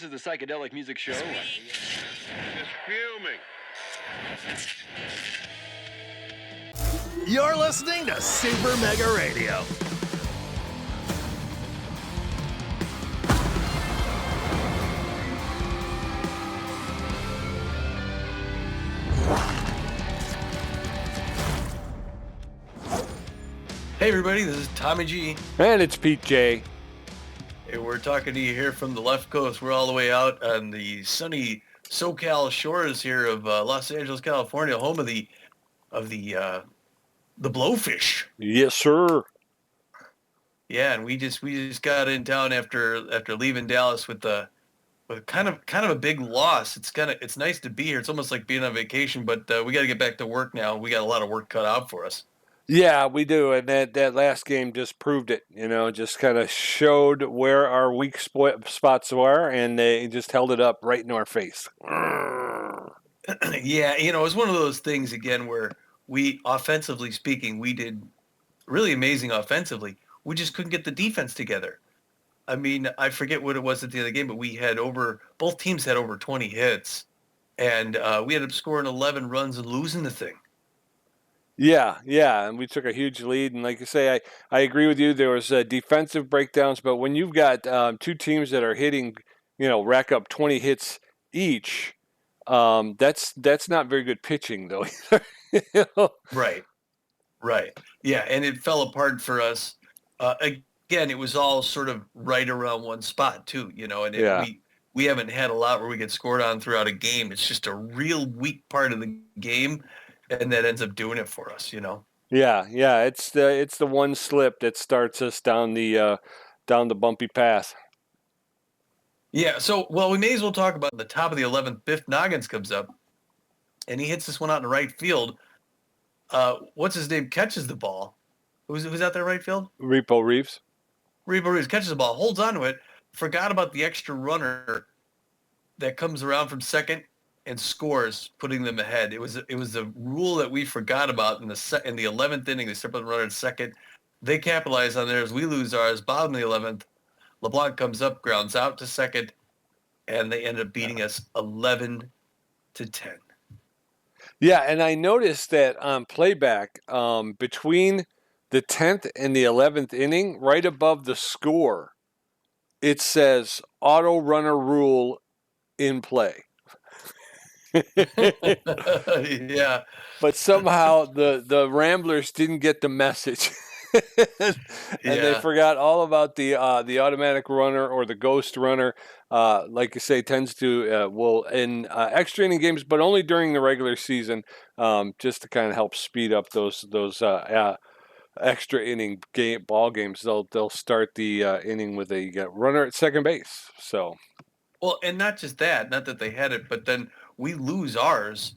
is the Psychedelic Music Show. Just fuming. You're listening to Super Mega Radio. Hey everybody, this is Tommy G. And it's Pete J. And we're talking to you here from the left coast. We're all the way out on the sunny SoCal shores here of Los Angeles, California, home of the Blowfish. Yes, sir. Yeah, and we just got in town after leaving Dallas with kind of a big loss. It's nice to be here. It's almost like being on vacation, but we got to get back to work now. We got a lot of work cut out for us. Yeah, we do, and that last game just proved it. Just kind of showed where our weak spots were, and they just held it up right in our face. Yeah, it was one of those things again where we, offensively speaking, we did really amazing offensively. We just couldn't get the defense together. I mean, I forget what it was at the end of the game, but both teams had over 20 hits, and we ended up scoring 11 runs and losing the thing. Yeah, and we took a huge lead, and like you say, I agree with you. There was defensive breakdowns, but when you've got two teams that are hitting, rack up 20 hits each, that's not very good pitching, though. Right. Yeah, and it fell apart for us. Again, it was all sort of right around one spot too, and we haven't had a lot where we get scored on throughout a game. It's just a real weak part of the game. And that ends up doing it for us, Yeah. It's the one slip that starts us down the bumpy path. Yeah. So, we may as well talk about the top of the 11th. Biff Noggins comes up, and he hits this one out in the right field. What's his name? Catches the ball. Who's out there right field? Repo Reeves catches the ball, holds on to it. Forgot about the extra runner that comes around from second and scores, putting them ahead. It was a rule that we forgot about in the 11th inning. They stepped on the runner at second. They capitalize on theirs. We lose ours. Bottom of the 11th, LeBlanc comes up, grounds out to second, and they end up beating us 11-10. Yeah, and I noticed that on playback, between the 10th and the 11th inning, right above the score, it says auto runner rule in play. Yeah, but somehow the Ramblers didn't get the message, and they forgot all about the automatic runner or the ghost runner. Like you say, tends to in extra inning games, but only during the regular season, just to kind of help speed up those extra inning ball games. They'll start the inning with a runner at second base. So, well, and not just that, not that they had it, but then we lose ours,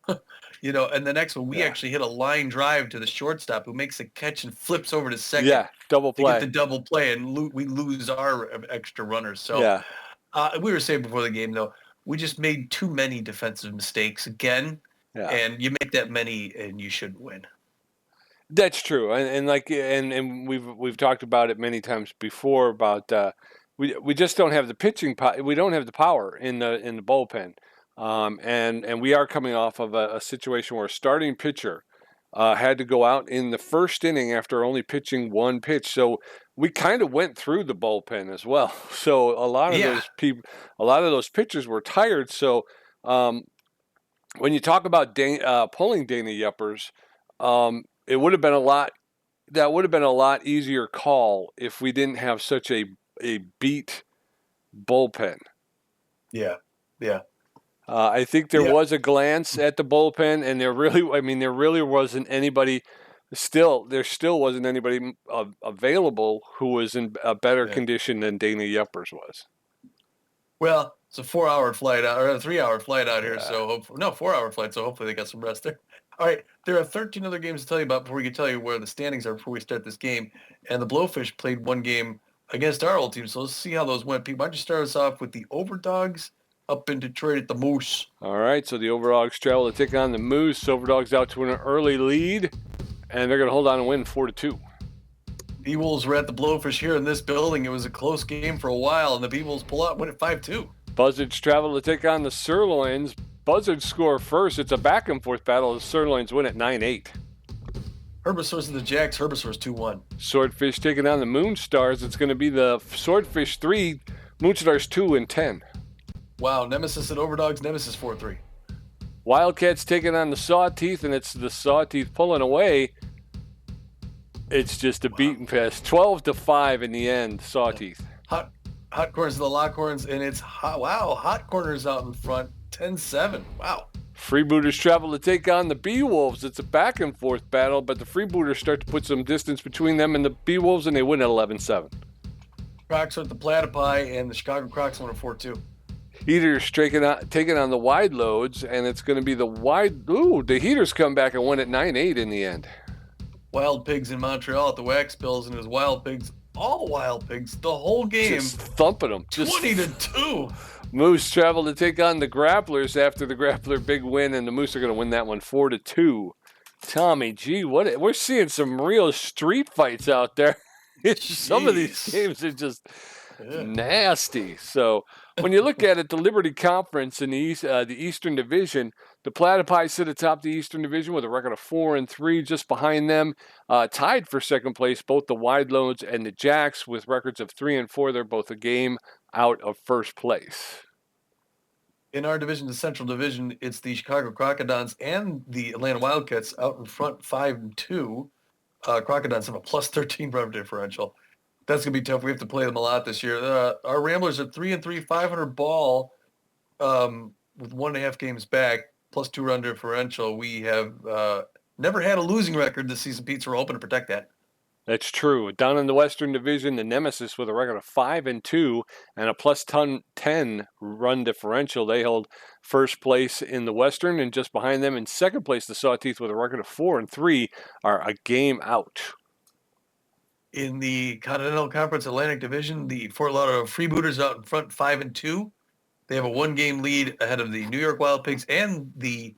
and the next one we actually hit a line drive to the shortstop who makes a catch and flips over to second. Yeah, double play. To get the double play, and we lose our extra runners. So we were saying before the game, though, we just made too many defensive mistakes again, and you make that many and you shouldn't win. That's true, and we've talked about it many times before about we just don't have the pitching. We don't have the power in the bullpen. And we are coming off of a situation where a starting pitcher had to go out in the first inning after only pitching one pitch. So we kind of went through the bullpen as well. So a lot of those pitchers were tired. So when you talk about pulling Dana Yuppers, it would have been a lot easier call if we didn't have such a beat bullpen. Yeah. I think there was a glance at the bullpen, and there really wasn't anybody. There still wasn't anybody available who was in a better condition than Dana Yuppers was. Well, it's a 4-hour flight out, or a 3-hour flight out here. So 4-hour flight. So hopefully they got some rest there. All right, there are 13 other games to tell you about before we can tell you where the standings are before we start this game. And the Blowfish played one game against our old team. So let's see how those went. Pete, why don't you start us off with the Overdogs up in Detroit at the Moose? All right, so the Overdogs travel to take on the Moose. Overdogs out to an early lead, and they're going to hold on and win 4-2. B-Wolves were at the Blowfish here in this building. It was a close game for a while, and the B-Wolves pull out, win it 5-2. Buzzards travel to take on the Sirloins. Buzzards score first. It's a back and forth battle. The Sirloins win at 9-8. Herbisaurs and the Jacks. Herbisaurs 2-1. Swordfish taking on the Moonstars. It's going to be the Swordfish 3, Moonstars 2-10. Wow, Nemesis and Overdogs. Nemesis 4-3. Wildcats taking on the Sawteeth, and it's the Sawteeth pulling away. It's just a beaten fest. 12-5 in the end, Sawteeth. Hot Corners and the Lockhorns, and it's Hot Corners out in front. 10-7. Wow. Freebooters travel to take on the Beewolves. It's a back and forth battle, but the Freebooters start to put some distance between them and the Beewolves, and they win at 11-7. Crocs with the Platypi, and the Chicago Crocs won at 4-2. Heaters taking on the Wide Loads, and it's going to be the Heaters come back and win at 9-8 in the end. Wild Pigs in Montreal at the Wax Bills, and it was Wild Pigs, all Wild Pigs, the whole game. Just thumping them. 20-2. Moose travel to take on the Grapplers after the Grappler big win, and the Moose are going to win that one 4-2. Tommy G, we're seeing some real street fights out there. Some of these games are just nasty. So when you look at it, the Liberty Conference in the Eastern Division, the Platypi sit atop the Eastern Division with a record of 4-3. Just behind them, tied for second place, both the Wide Loads and the Jacks with records of 3-4. They're both a game out of first place. In our division, the Central Division, it's the Chicago Crocodons and the Atlanta Wildcats out in front 5-2. Crocodons have a plus 13 run differential. That's going to be tough. We have to play them a lot this year. Our Ramblers are 3-3, 500 ball with 1.5 games back, plus 2 run differential. We have never had a losing record this season, Pete, so we're hoping to protect that. That's true. Down in the Western Division, the Nemesis with a record of 5-2 and a plus 10 run differential. They hold first place in the Western, and just behind them in second place, the Sawteeth with a record of 4-3 are a game out. In the Continental Conference Atlantic Division, the Fort Lauderdale Freebooters out in front 5-2. They have a 1-game lead ahead of the New York Wild Pigs and the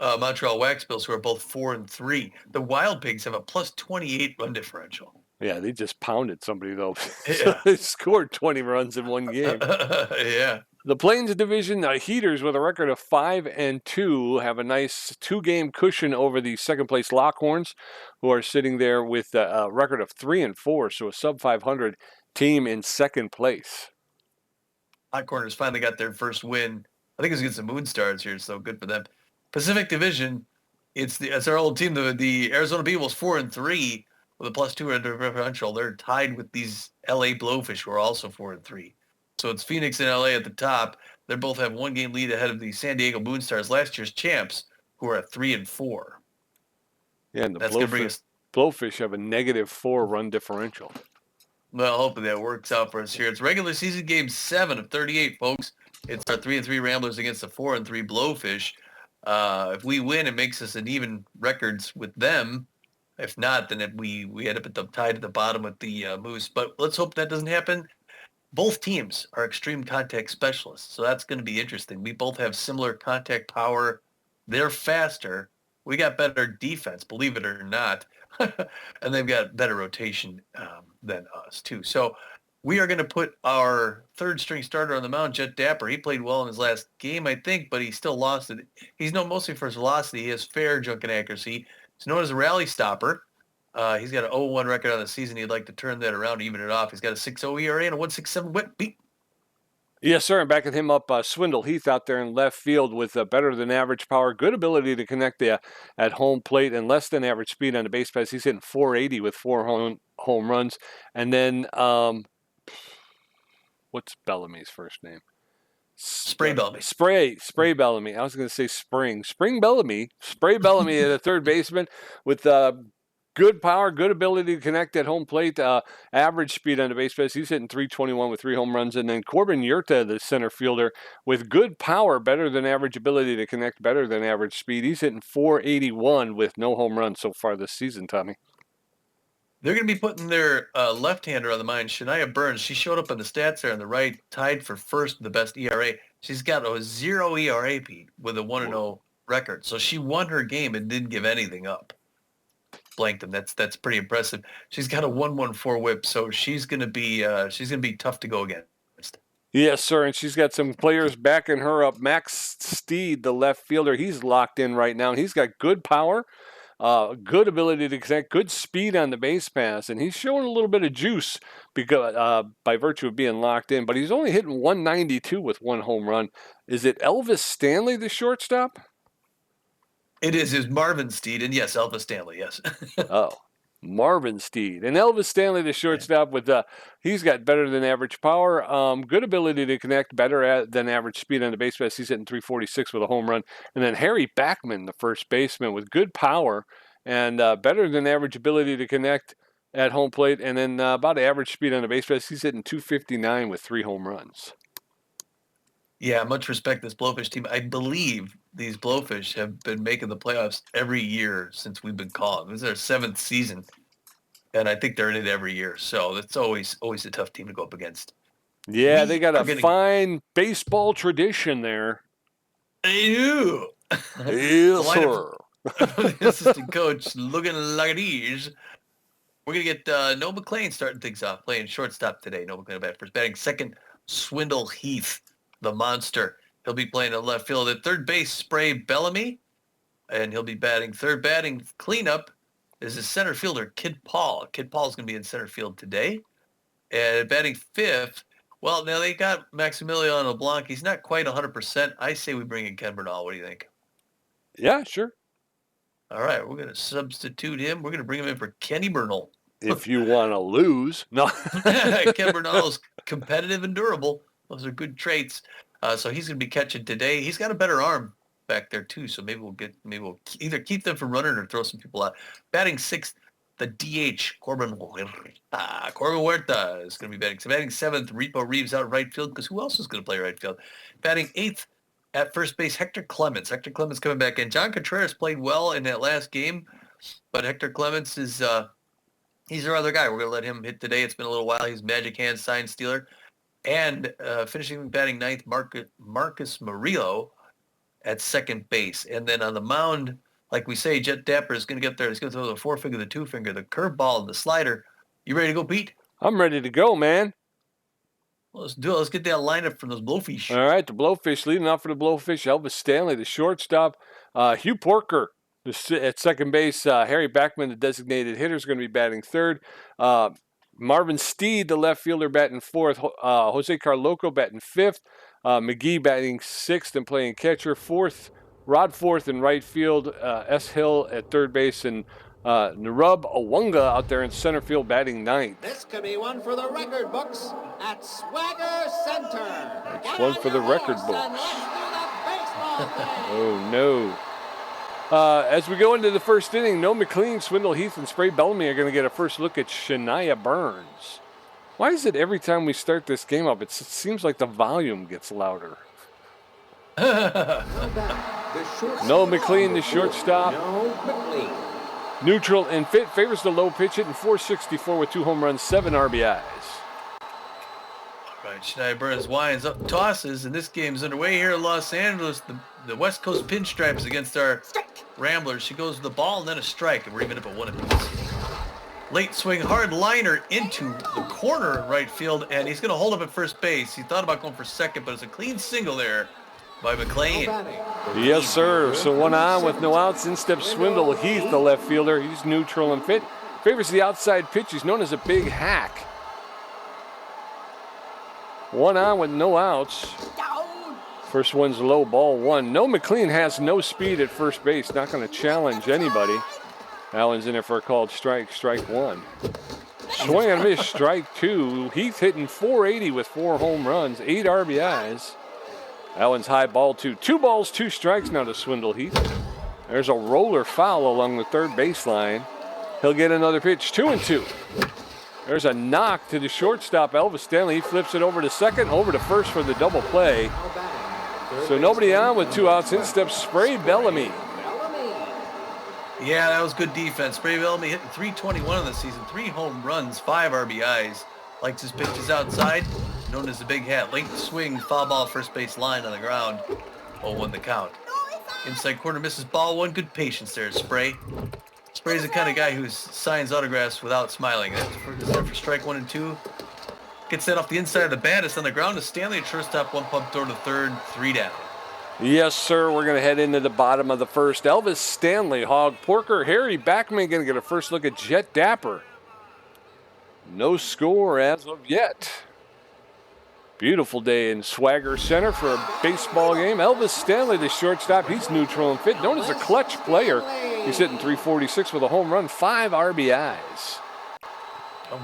Montreal Wax Bills, who are both 4-3. The Wild Pigs have a plus 28 run differential. Yeah, they just pounded somebody, though. Yeah. They scored 20 runs in one game. Yeah. The Plains Division, Heaters with a record of 5-2 have a nice 2-game cushion over the second-place Lockhorns, who are sitting there with a record of 3-4, so a sub-500 team in second place. Hot Corners finally got their first win. I think it was against the Moonstars here, so good for them. Pacific Division, it's our old team, the Arizona Beavers 4-3 with a plus 2 run differential. They're tied with these LA Blowfish, who are also 4-3. So it's Phoenix and LA at the top. They both have 1-game lead ahead of the San Diego Moonstars, last year's champs, who are at 3-4. Yeah, and the That's going to bring us. Blowfish have a -4 run differential. Well, hopefully that works out for us here. It's regular season game 7 of 38, folks. It's our 3-3 Ramblers against the 4-3 Blowfish. If we win, it makes us an even records with them. If not, then we end up tied at the bottom with the Moose. But let's hope that doesn't happen. Both teams are extreme contact specialists, so that's going to be interesting. We both have similar contact power. They're faster. We got better defense, believe it or not. And they've got better rotation than us, too. So we are going to put our third-string starter on the mound, Jet Dapper. He played well in his last game, I think, but he still lost it. He's known mostly for his velocity. He has fair junk and accuracy. He's known as a rally stopper. He's got an 0-1 record on the season. He'd like to turn that around, even it off. He's got a 6.0 ERA and a 1.67 whip. Beat. Yes, sir. And backing him up, Swindle Heath out there in left field with better than average power, good ability to connect at home plate, and less than average speed on the base pass. He's hitting 480 with 4 home runs. And then, what's Bellamy's first name? Spray Bellamy. Spray Bellamy. I was going to say Spring Bellamy. Spray Bellamy at a third baseman with good power, good ability to connect at home plate, average speed on the base pass. He's hitting 321 with 3 home runs. And then Corbin Yurta, the center fielder, with good power, better than average ability to connect, better than average speed. He's hitting 481 with no home runs so far this season, Tommy. They're going to be putting their left-hander on the mound, Shania Burns. She showed up on the stats there on the right, tied for first, the best ERA. She's got a 0 ERA, Pete, with a 1-0 record. So she won her game and didn't give anything up. Blanked them. That's pretty impressive. She's got a 1.14 whip, so she's going to be tough to go against. Yes, sir, and she's got some players backing her up. Max Steed, the left fielder, he's locked in right now, and he's got good power, good ability to connect, good speed on the base pass, and he's showing a little bit of juice because by virtue of being locked in. But he's only hitting 192 with one home run. Is it Elvis Stanley, the shortstop? It is Marvin Steed, and yes, Elvis Stanley, yes. Oh, Marvin Steed. And Elvis Stanley, the shortstop, with he's got better than average power, good ability to connect, better than average speed on the base pass. He's hitting 346 with a home run. And then Harry Backman, the first baseman, with good power and better than average ability to connect at home plate. And then about average speed on the base pass. He's hitting 259 with 3 home runs. Yeah, much respect this Blowfish team. I believe these Blowfish have been making the playoffs every year since we've been calling. This is their 7th season, and I think they're in it every year. So it's always a tough team to go up against. Yeah, they got a fine baseball tradition there. They do. Yes, sir. The assistant coach looking like these. We're going to get Noah McLean starting things off, playing shortstop today. Noah McLean bat first, batting second, Swindle Heath, the monster. He'll be playing at left field. At third base, Spray Bellamy, and he'll be batting third. Batting cleanup is his center fielder, Kid Paul. Kid Paul's going to be in center field today. And batting fifth, well, now they got Maximiliano Blanc. He's not quite 100%. I say we bring in Ken Bernal. What do you think? Yeah, sure. All right, we're going to substitute him. We're going to bring him in for Kenny Bernal. If you want to lose. No. Ken Bernal is competitive and durable. Those are good traits. So he's going to be catching today. He's got a better arm back there too. So maybe we'll either keep them from running or throw some people out. Batting sixth, the DH Corbin Huerta. Corbin Huerta is going to be batting. So batting seventh, Repo Reeves out right field, because who else is going to play right field? Batting eighth at first base, Hector Clements. Hector Clements coming back in. John Contreras played well in that last game, but Hector Clements is he's our other guy. We're going to let him hit today. It's been a little while. He's Magic Hand sign stealer. And finishing batting ninth, Marcus Murillo at second base. And then on the mound, like we say, Jet Dapper is going to get there. He's going to throw the four-finger, the two-finger, the curveball, and the slider. You ready to go, Pete? I'm ready to go, man. Well, let's do it. Let's get that lineup from those Blowfish. All right, the Blowfish leading off for the Blowfish. Elvis Stanley, the shortstop. Hugh Porker at second base. Harry Backman, the designated hitter, is going to be batting third. Marvin Steed, the left fielder, batting fourth. Jose Carloco batting fifth. McGee batting sixth and playing catcher. Rod fourth in right field. S. Hill at third base, and Narub Awunga out there in center field batting ninth. This could be one for the record books at Swagger Center. That's one for the record books. Oh, no. As we go into the first inning, Noah McLean, Swindle Heath, and Spray Bellamy are going to get a first look at Shania Burns. Why is it every time we start this game up, it seems like the volume gets louder? Noah McLean, the shortstop. Neutral and fit, favors the low pitch, hitting .464 with 2 home runs, 7 RBIs. All right, Shania Burns winds up, tosses, and this game's underway here in Los Angeles. The West Coast Pinstripes against our Ramblers. She goes to the ball and then a strike, and we're even up at 1 apiece. Late swing, hard liner into the corner right field, and he's going to hold up at first base. He thought about going for second, but it's a clean single there by McLean. Yes, sir. So 1 on with no outs. In steps Swindle Heath, the left fielder. He's neutral and fit. Favors the outside pitch. He's known as a big hack. 1 on with no outs. First one's low, ball 1. Noah McLean has no speed at first base. Not going to challenge anybody. That one's in there for a called strike, strike 1. Swing and miss, strike 2. Heath hitting .480 with 4 home runs, 8 RBIs. That one's high, ball 2. 2 balls, 2 strikes now to Swindle Heath. There's a roller foul along the third baseline. He'll get another pitch, 2-2. There's a knock to the shortstop, Elvis Stanley. He flips it over to second, over to first for the double play. So nobody on with 2 outs. In steps Spray Bellamy. Yeah, that was good defense. Spray Bellamy hitting .321 in the season, 3 home runs, 5 RBIs. Likes his pitches outside, known as the big hat. Late swing, foul ball, first base line on the ground. 0-1 the count. Inside corner misses ball 1. Good patience there, Spray. Spray's the kind of guy who signs autographs without smiling. That's for strike 1 and 2. Gets that off the inside of the bat. It's on the ground to Stanley at shortstop. One pump throw to third. 3 down. Yes, sir. We're going to head into the bottom of the first. Elvis Stanley, Hog Porker, Harry Backman going to get a first look at Jet Dapper. No score as of yet. Beautiful day in Swagger Center for a baseball game. Elvis Stanley, the shortstop, he's neutral and fit, known as a clutch player. He's hitting .346 with a home run, 5 RBIs.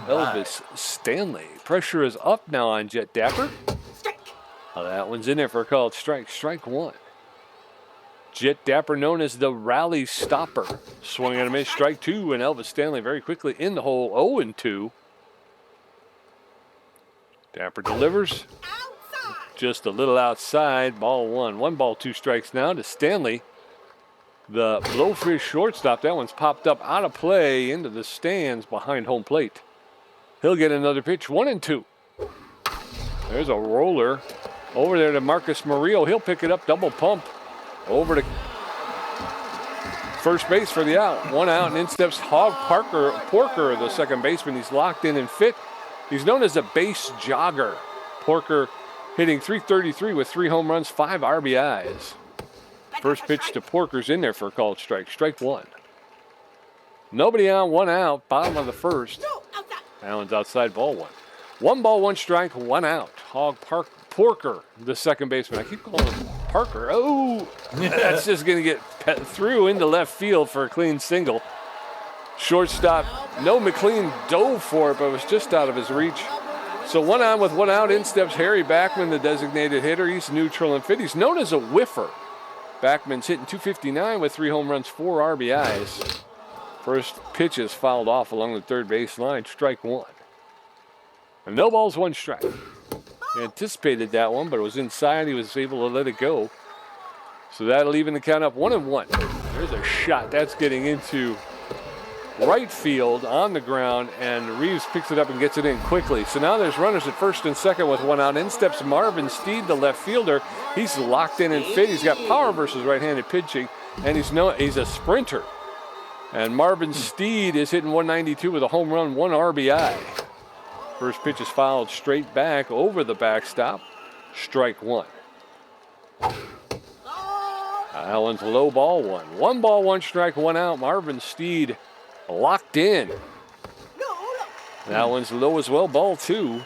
Elvis Stanley. Pressure is up now on Jet Dapper. Oh, that one's in there for a called strike. Strike 1. Jet Dapper, known as the rally stopper. Swing and a miss, strike 2, and Elvis Stanley very quickly in the hole, 0-2. Dapper delivers. Just a little outside, ball 1. 1 ball, 2 strikes now to Stanley. The Blowfish shortstop, that one's popped up out of play into the stands behind home plate. He'll get another pitch, 1-2. There's a roller over there to Marcus Murillo. He'll pick it up, double pump over to first base for the out. 1 out, and in steps Hog Porker, the second baseman. He's locked in and fit. He's known as a base jogger. Porker hitting .333 with 3 home runs, 5 RBIs. First pitch to Porker's in there for a called strike. Strike 1. Nobody on, 1 out, bottom of the first. That one's outside, ball 1. 1 ball, 1 strike, 1 out. Hog Porker, the second baseman. I keep calling him Parker. Oh, that's just going to get through into left field for a clean single. Shortstop, no, McLean dove for it, but it was just out of his reach. So 1 on with 1 out. In steps Harry Backman, the designated hitter. He's neutral and fit. He's known as a whiffer. Backman's hitting .259 with 3 home runs, 4 RBIs. First pitch is fouled off along the third base line. Strike 1. And no balls, 1 strike. He anticipated that one, but it was inside. He was able to let it go. So that'll even the count up 1-1. There's a shot. That's getting into right field on the ground, and Reeves picks it up and gets it in quickly. So now there's runners at first and second with 1 out. In steps Marvin Steed, the left fielder. He's locked in and fit. He's got power versus right-handed pitching, and he's a sprinter. And Marvin Steed is hitting .192 with a home run, 1 RBI. First pitch is fouled straight back over the backstop. Strike 1. That one's low, ball 1. 1 ball, 1 strike, 1 out. Marvin Steed locked in. That one's low as well, ball 2.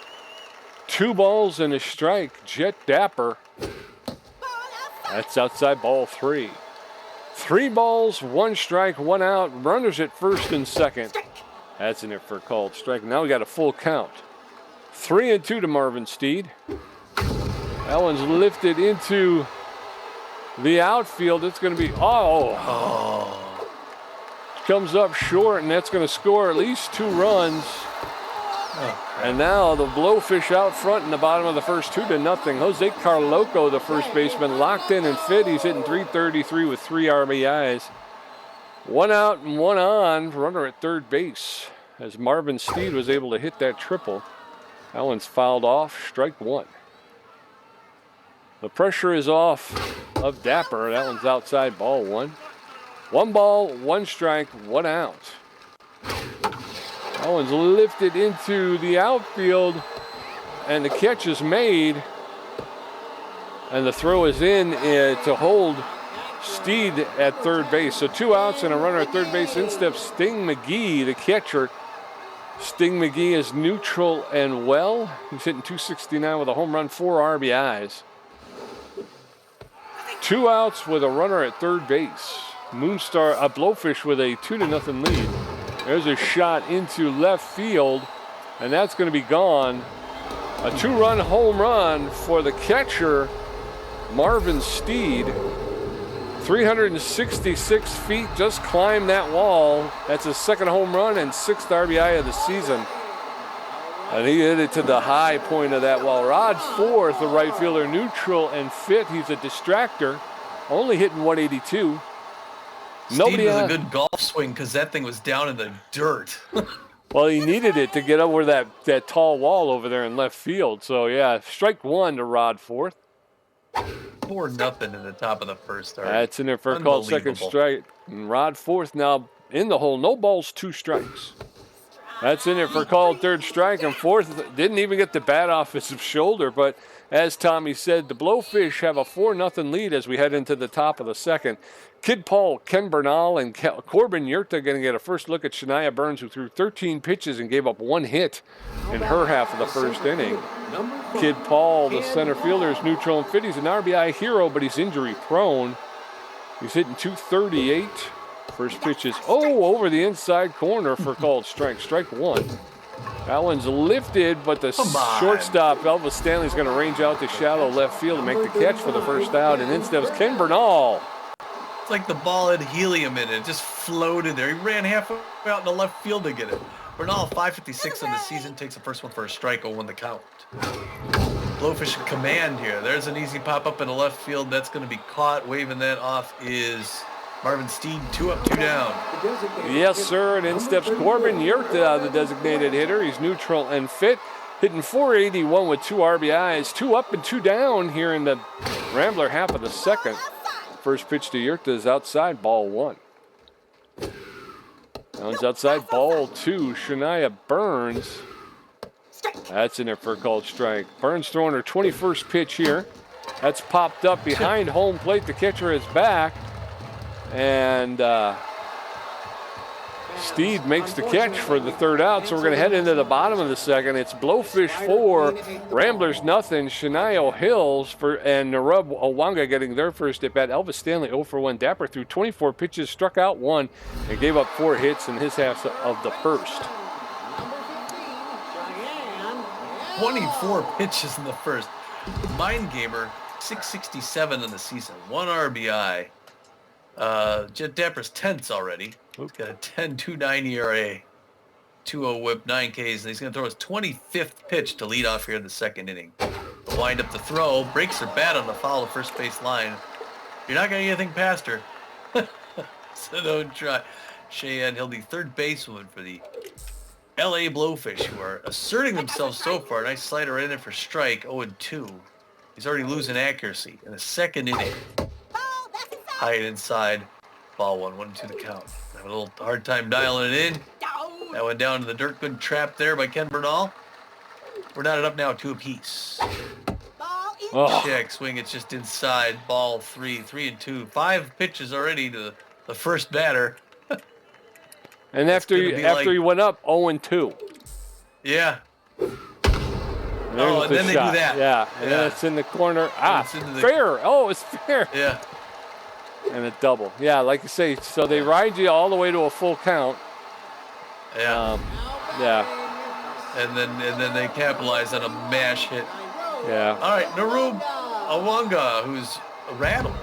2 balls and a strike. Jet Dapper. That's outside, ball 3. 3 balls, 1 strike, 1 out. Runners at first and second. That's in there for a called strike. Now we got a full count. 3-2 to Marvin Steed. That one's lifted into the outfield. It's going to be, comes up short, and that's going to score at least 2 runs. And now the Blowfish out front in the bottom of the first, 2-0. Jose Carloco, the first baseman, locked in and fit. He's hitting .333 with 3 RBIs. 1 out and 1 on, runner at third base, as Marvin Steed was able to hit that triple. That one's fouled off, strike 1. The pressure is off of Dapper. That one's outside, ball 1. 1 ball, 1 strike, 1 out. That one's lifted into the outfield, and the catch is made. And the throw is in to hold Steed at third base. So 2 outs and a runner at third base. In steps Sting McGee, the catcher. Sting McGee is neutral and well. He's hitting .269 with a home run, 4 RBIs. 2 outs with a runner at third base. Blowfish with a 2-0 lead. There's a shot into left field, and that's going to be gone. A 2-run home run for the catcher, Marvin Steed. 366 feet, just climbed that wall. That's his 2nd home run and 6th RBI of the season. And he hit it to the high point of that wall. Rod Forth, the right fielder, neutral and fit. He's a distractor, only hitting .182. Steve was a good golf swing because that thing was down in the dirt. Well, he needed it to get over that tall wall over there in left field. So, yeah, strike 1 to Rod Forth. 4-0 in the top of the first. That's in there for a called second strike. And Rod Forth now in the hole. No balls, 2 strikes. That's in there for a called third strike, and fourth didn't even get the bat off his shoulder. But as Tommy said, the Blowfish have a 4-0 lead as we head into the top of the second. Kid Paul, Ken Bernal, and Corbin Yurta going to get a first look at Shania Burns, who threw 13 pitches and gave up 1 hit in her half of the first inning. Kid Paul, the center fielder, is neutral and fit. He's an RBI hero, but he's injury prone. He's hitting 238. First pitch is over the inside corner for called strike. Strike one. That one's lifted, but the shortstop, Elvis Stanley's going to range out to shallow left field to make the catch for the first out. And instead was Ken Bernal. It's like the ball had helium in it. It just floated there. He ran halfway out in the left field to get it. Bernal, 556 on the season, takes the first one for a strike, 0-1 the count. Blowfish in command here. There's an easy pop-up in the left field. That's going to be caught. Waving that off is Marvin Steed, 2 up, 2 down. Yes, sir, and in steps Corbin Yurta, the designated hitter. He's neutral and fit, hitting .481 with 2 RBIs. 2 up and 2 down here in the Rambler half of the second. First pitch to Yurta is outside, ball 1. Now it's outside, ball 2. Shania Burns. That's in there for a called strike. Burns throwing her 21st pitch here. That's popped up behind home plate. The catcher is back. And Steed makes the catch for the third out. So we're going to head into the bottom of the second. It's Blowfish 4, Ramblers nothing. Shania Hills and Narub Owanga getting their first at bat. Elvis Stanley 0 for 1. Dapper threw 24 pitches, struck out 1, and gave up 4 hits in his half of the first. 24 pitches in the first. Mind Gamer, 667 in the season, 1 RBI. Jet Dapper's 10th already. He's got a 10.29 ERA, 2.0 whip, 9 Ks, and he's going to throw his 25th pitch to lead off here in the second inning. He'll wind up the throw, breaks her bat on the foul of first base line. You're not going to get anything past her, so don't try. Cheyenne Hill, the third baseman for the LA Blowfish, who are asserting themselves so far. Nice slider in there for strike, 0-2. He's already losing accuracy in the second inning. High and inside, ball 1, 1-2 the count. Have a little hard time dialing it in. That went down to the dirt. Good trap there by Ken Bernal. We're knotted up now, 2 apiece. Check, swing, it's just inside, ball 3, 3-2. 5 pitches already to the first batter. And after he went up, 0-2. Yeah. There's and then they do that. Yeah, and then it's in the corner. Fair. Oh, it's fair. Yeah. And a double. Yeah, like you say, so they ride you all the way to a full count. Yeah. Yeah. And then they capitalize on a mash hit. Yeah. All right, Narub Owanga, who's a rattle.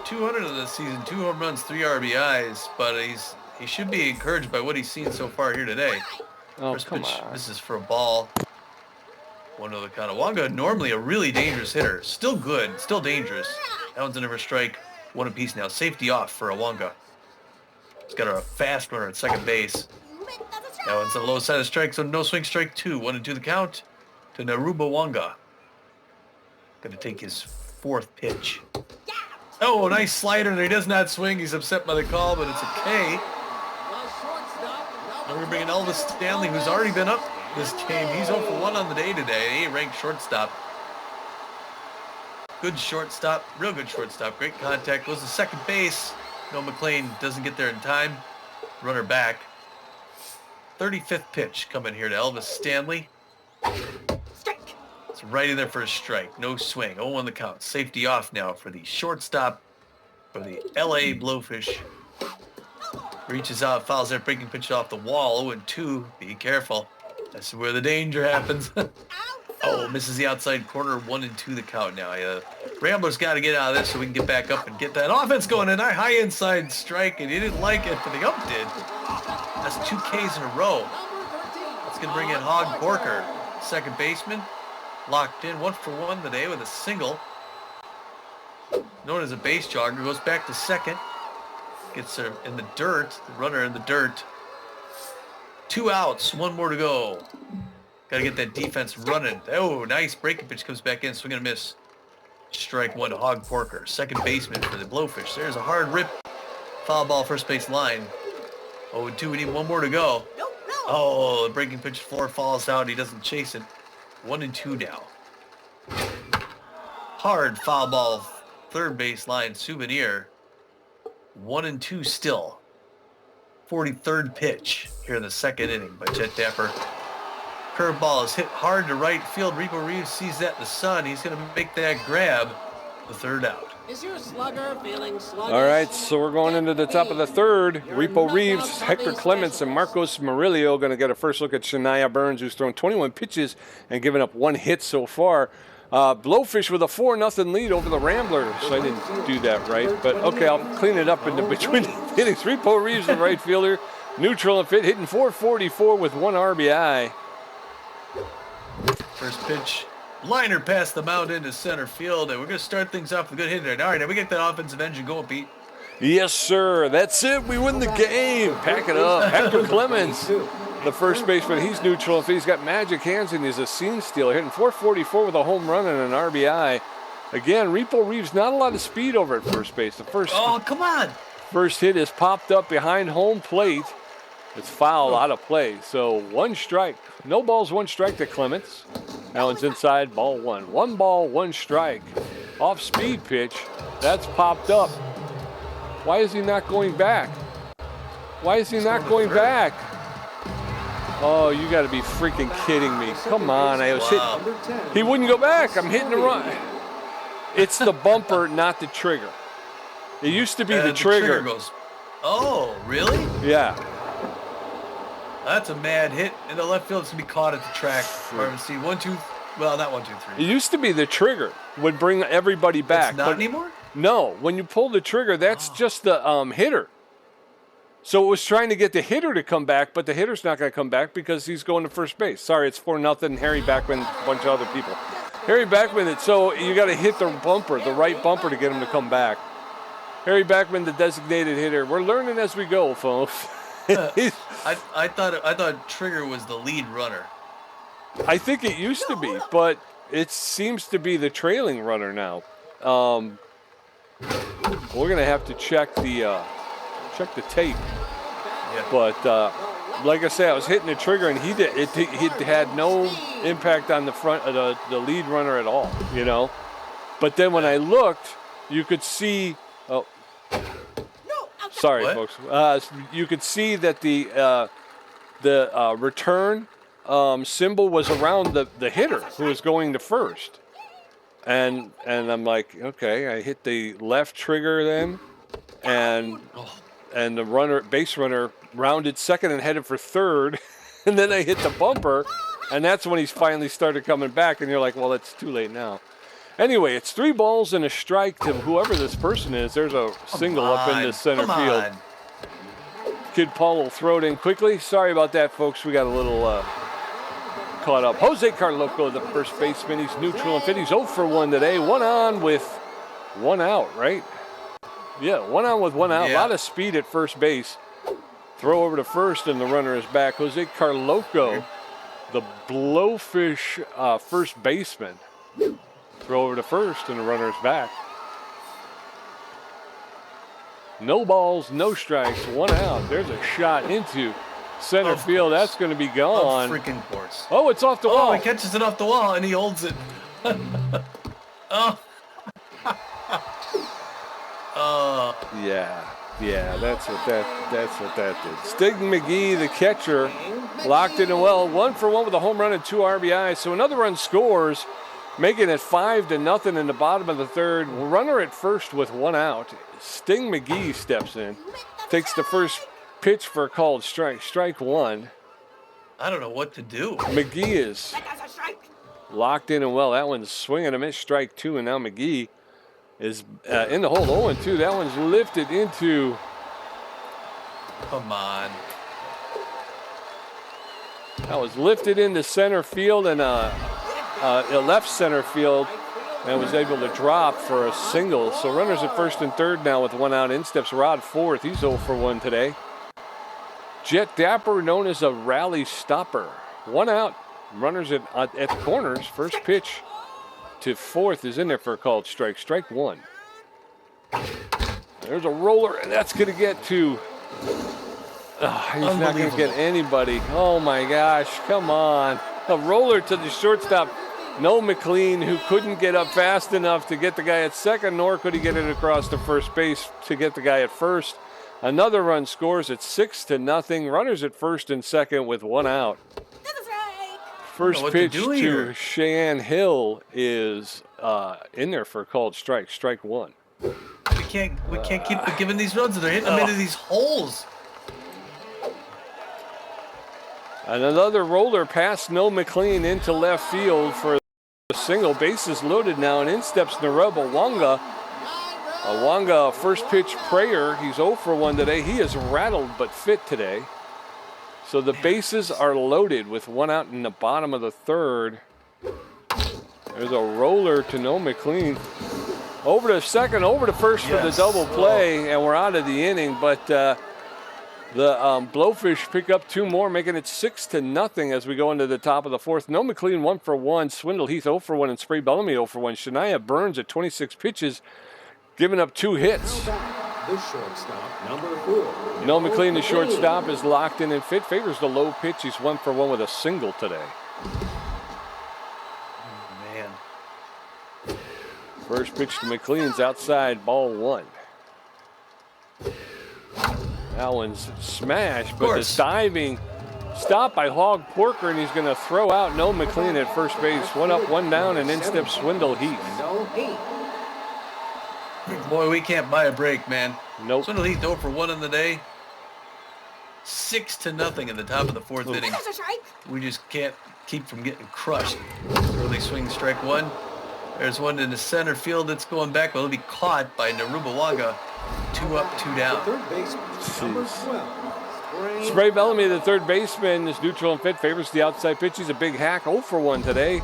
200 in the season, 2 home runs, 3 RBIs, but he should be encouraged by what he's seen so far here today. Oh, First come pitch, on. this is for a ball. 1-0 the count. Owanga, normally a really dangerous hitter. Still good, still dangerous. That one's a never strike. 1 apiece now. Safety off for Owanga. He's got a fast runner at second base. That one's a low side of strike, so no swing, strike 2. 1-2 the count to Narub Owanga. Going to take his 4th pitch. Oh, nice slider, and he does not swing. He's upset by the call, but it's a K. And we're bringing Elvis Stanley, who's already been up this game. He's 0 for 1 on the day today. A-ranked shortstop. Good shortstop, real good shortstop. Great contact. Goes to second base. No, McLean doesn't get there in time. Runner back. 35th pitch coming here to Elvis Stanley. It's right in there for a strike. No swing. 0-1 the count. Safety off now for the shortstop for the LA Blowfish. Reaches out, fouls that breaking pitch off the wall. 0-2. Be careful. That's where the danger happens. Oh, misses the outside corner. 1-2 the count now. Ramblers got to get out of this so we can get back up and get that offense going. And a high inside strike, and he didn't like it, but the ump did. That's 2 Ks in a row. That's going to bring in Hog Porker, second baseman. Locked in, 1 for 1 today with a single. Known as a base jogger. Goes back to second. Gets her in the dirt. The runner in the dirt. 2 outs. 1 more to go. Got to get that defense running. Oh, nice breaking pitch comes back in. Swing and a miss. Strike 1 to Hog Porker. Second baseman for the Blowfish. There's a hard rip. Foul ball first base line. 0-2. We need 1 more to go. Oh, the breaking pitch 4 falls out. He doesn't chase it. 1-2 now. Hard foul ball, third base line, Souvenir. 1-2 still. 43rd pitch here in the second inning by Jet Dapper. Curveball is hit hard to right field. Repo Reeves sees that in the sun. He's going to make that grab. The third out. Is your slugger feeling sluggish? All right, so we're going into the top of the third. Repo Reeves, Hector Clements, and Marcos Murillo going to get a first look at Shania Burns, who's thrown 21 pitches and given up 1 hit so far. Blowfish with a 4-0 lead over the Ramblers. I didn't do that right, but okay, I'll clean it up in the between innings. Repo Reeves, the right fielder, neutral and fit, hitting .444 with 1 RBI. First pitch. Liner past the mound into center field, and we're going to start things off with a good hit there. All right, now we get that offensive engine going, Pete. Yes, sir. That's it. We win the game. Pack it up. Hector Clements, the first baseman. He's neutral. And he's got magic hands, and he's a scene stealer, hitting .444 with a home run and an RBI. Again, Repo Reeves, not a lot of speed over at first base. The first come on. First hit is popped up behind home plate. It's foul out of play. So 1 strike. No balls, 1 strike to Clements. That one's inside, ball 1. 1 ball, 1 strike. Off speed pitch. That's popped up. Why is he not going back? Why is he not going back? Oh, you got to be freaking kidding me. Come on. I was hitting. He wouldn't go back. I'm hitting the run. It's the bumper, not the trigger. It used to be the trigger. Goes, oh, really? Yeah. That's a mad hit in the left field. It's going to be caught at the track. See, 1, 2, well, not 1, 2, 3. It used to be the trigger would bring everybody back. It's not anymore? No, when you pull the trigger, that's just the hitter. So it was trying to get the hitter to come back, but the hitter's not going to come back because he's going to first base. Sorry, it's 4-0. Harry Backman, a bunch of other people. Harry Backman, so you got to hit the bumper, the right bumper to get him to come back. Harry Backman, the designated hitter. We're learning as we go, folks. I thought Trigger was the lead runner. I think it used to be, but it seems to be the trailing runner now. We're gonna have to check the tape. Yeah. But like I say, I was hitting the trigger, and he had no impact on the front of the lead runner at all. You know. But then when I looked, you could see. Oh. Sorry, what? folks. You could see that the return symbol was around the hitter who was going to first, and I'm like, okay, I hit the left trigger then, and the base runner rounded second and headed for third, and then I hit the bumper, and that's when he's finally started coming back, and you're like, well, it's too late now. Anyway, it's 3 balls and a strike to whoever this person is. There's a single up in the center field. Kid Paul will throw it in quickly. Sorry about that, folks. We got a little caught up. Jose Carloco, the first baseman. He's neutral and fit. He's 0 for 1 today. 1 on with 1 out, right? Yeah, 1 on with 1 out. Yeah. A lot of speed at first base. Throw over to first, and the runner is back. Jose Carloco, the Blowfish first baseman. Throw over to first, and the runner's back. No balls, no strikes, 1 out. There's a shot into center field. That's going to be gone. Freaking course. Oh, it's off the wall. Oh, he catches it off the wall, and he holds it. Oh. Yeah, that's what that did. Stig McGee, the catcher, locked in well. 1 for 1 with a home run and 2 RBIs. So another run scores, making it 5-0 in the bottom of the third. Runner at first with 1 out. Sting McGee steps in, takes the first pitch for a called strike. Strike 1. I don't know what to do. McGee is locked in and well. That one's swinging a miss. Strike 2, and now McGee is in the hole. 0-2. That one's lifted into. Come on. That was lifted into center field and left center field, and was able to drop for a single. So runners at first and third now with 1 out. In steps Rod fourth. He's 0 for 1 today. Jet Dapper, known as a rally stopper. 1 out. Runners at the corners. First pitch to fourth is in there for a called strike. Strike 1. There's a roller, and that's going to get to He's not going to get anybody. Oh, my gosh. Come on. A roller to the shortstop. No McLean, who couldn't get up fast enough to get the guy at second, nor could he get it across to first base to get the guy at first. Another run scores at 6-0. Runners at first and second with one out. First pitch to Cheyenne Hill is in there for a called strike. Strike one. We can't keep giving these runs. They're hitting them into these holes. And another roller past No McLean into left field for a single. Bases loaded now, and in steps Narub Awanga. Awanga, first pitch prayer. He's 0 for 1 today. He is rattled but fit today. So the bases are loaded with one out in the bottom of the third. There's a roller to No McLean. Over to second, over to first for the double play, and we're out of the inning. But the Blowfish pick up 2 more, making it 6-0 as we go into the top of the fourth. No McLean 1 for 1. Swindle Heath 0 for 1, and Spray Bellamy 0 for 1. Shania Burns at 26 pitches, giving up 2 hits. The shortstop, number 4. No McLean, the shortstop, is locked in and fit. Favors the low pitch. He's 1 for 1 with a single today. Man. First pitch to McLean's outside, ball 1. That one's smashed, but the diving stop by Hog Porker, and he's going to throw out No McLean at first base. 1 up, 1 down, and in steps Swindle Heath. Boy, we can't buy a break, man. Nope. Swindle Heath 0 for 1 in the day. 6-0 in the top of the fourth inning. We just can't keep from getting crushed. Early swing, strike 1. There's one in the center field that's going back, but it'll be caught by Narubawaga. 2 up, 2 down. Third baseman, number 12. Spray Bellamy, the third baseman, is neutral and fit. Favors the outside pitch. He's a big hack. 0 for 1 today.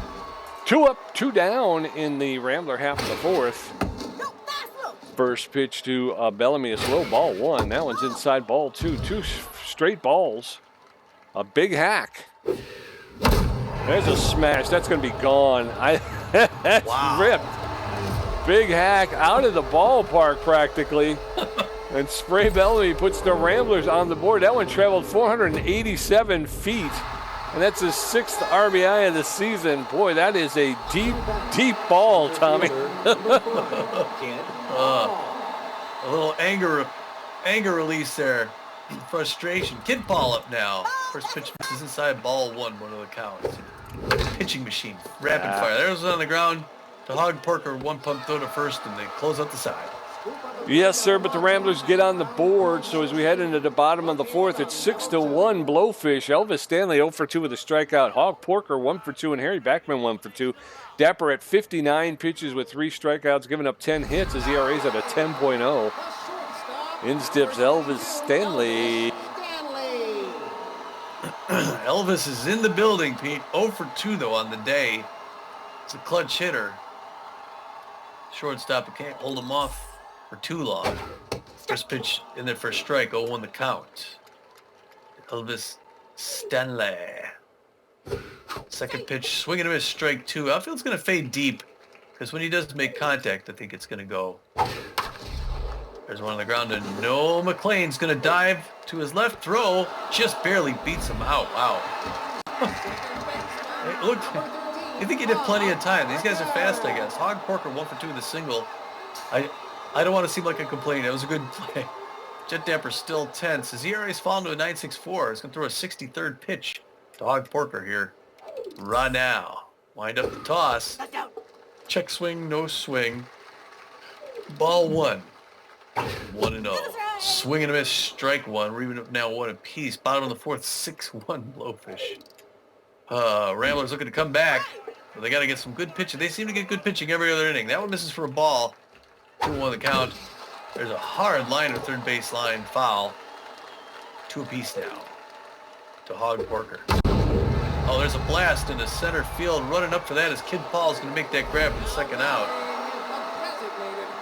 2 up, 2 down in the Rambler half of the fourth. First pitch to Bellamy, a slow ball 1. That one's inside ball 2. 2 straight balls. A big hack. There's a smash. That's going to be gone. That's ripped. Big hack out of the ballpark practically. And Spray Bellamy puts the Ramblers on the board. That one traveled 487 feet. And that's his 6th RBI of the season. Boy, that is a deep, deep ball, Tommy. A little anger release there. Frustration. Kid ball up now. First pitch is inside ball 1 of the counts. Pitching machine. Rapid fire. There's one on the ground. The Hog Porker 1 pump throw to first, and they close out the side. Yes, sir, but the Ramblers get on the board. So as we head into the bottom of the fourth, it's 6-1 Blowfish. Elvis Stanley 0 for 2 with a strikeout. Hog Porker 1 for 2, and Harry Backman 1 for 2. Dapper at 59 pitches with 3 strikeouts, giving up 10 hits. His ERA's at a 10.0. In steps Elvis Stanley. Elvis is in the building, Pete. 0 for 2, though, on the day. It's a clutch hitter. Shortstop, but can't hold him off for too long. First pitch in there for a strike, 0-1 the count. Elvis Stanley. Second pitch, swinging him a strike 2. Outfield's going to fade deep, because when he does make contact, I think it's going to go. There's one on the ground, and No McLean's going to dive to his left throw. Just barely beats him out. Wow. Hey, look, you think he'd have plenty of time. These guys are fast, I guess. Hog Porker 1 for 2 with a single. I don't want to seem like a complaint. That was a good play. Jet Dapper still tense. His ERA's fallen to a 9.64. He's going to throw a 63rd pitch to Hog Porker here. Right now. Wind up the toss. Check swing, no swing. Ball 1. 1-0. Swing and a miss, strike 1. We're even up now 1 apiece. Bottom of the fourth, 6-1 Blowfish. Ramblers looking to come back. But they got to get some good pitching. They seem to get good pitching every other inning. That one misses for a ball. 2-1 the count. There's a hard liner, third base line foul. 2 apiece now to Hog Porker. Oh, there's a blast into center field. Running up for that is Kid Paul's going to make that grab for the second out.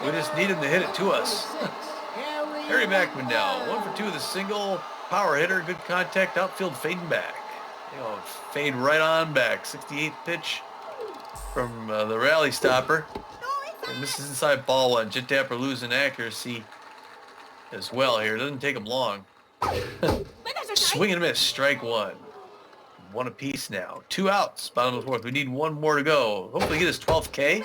We just need him to hit it to us. Harry Backman now. 1 for 2 with a single. Power hitter. Good contact. Outfield fading back. Fade right on back. 68th pitch from the rally stopper. And this is inside ball 1. Jet Dapper losing accuracy as well here. Doesn't take him long. Swing and a miss, strike one. One apiece now. 2 outs, bottom of the fourth. We need one more to go. Hopefully get his 12th K.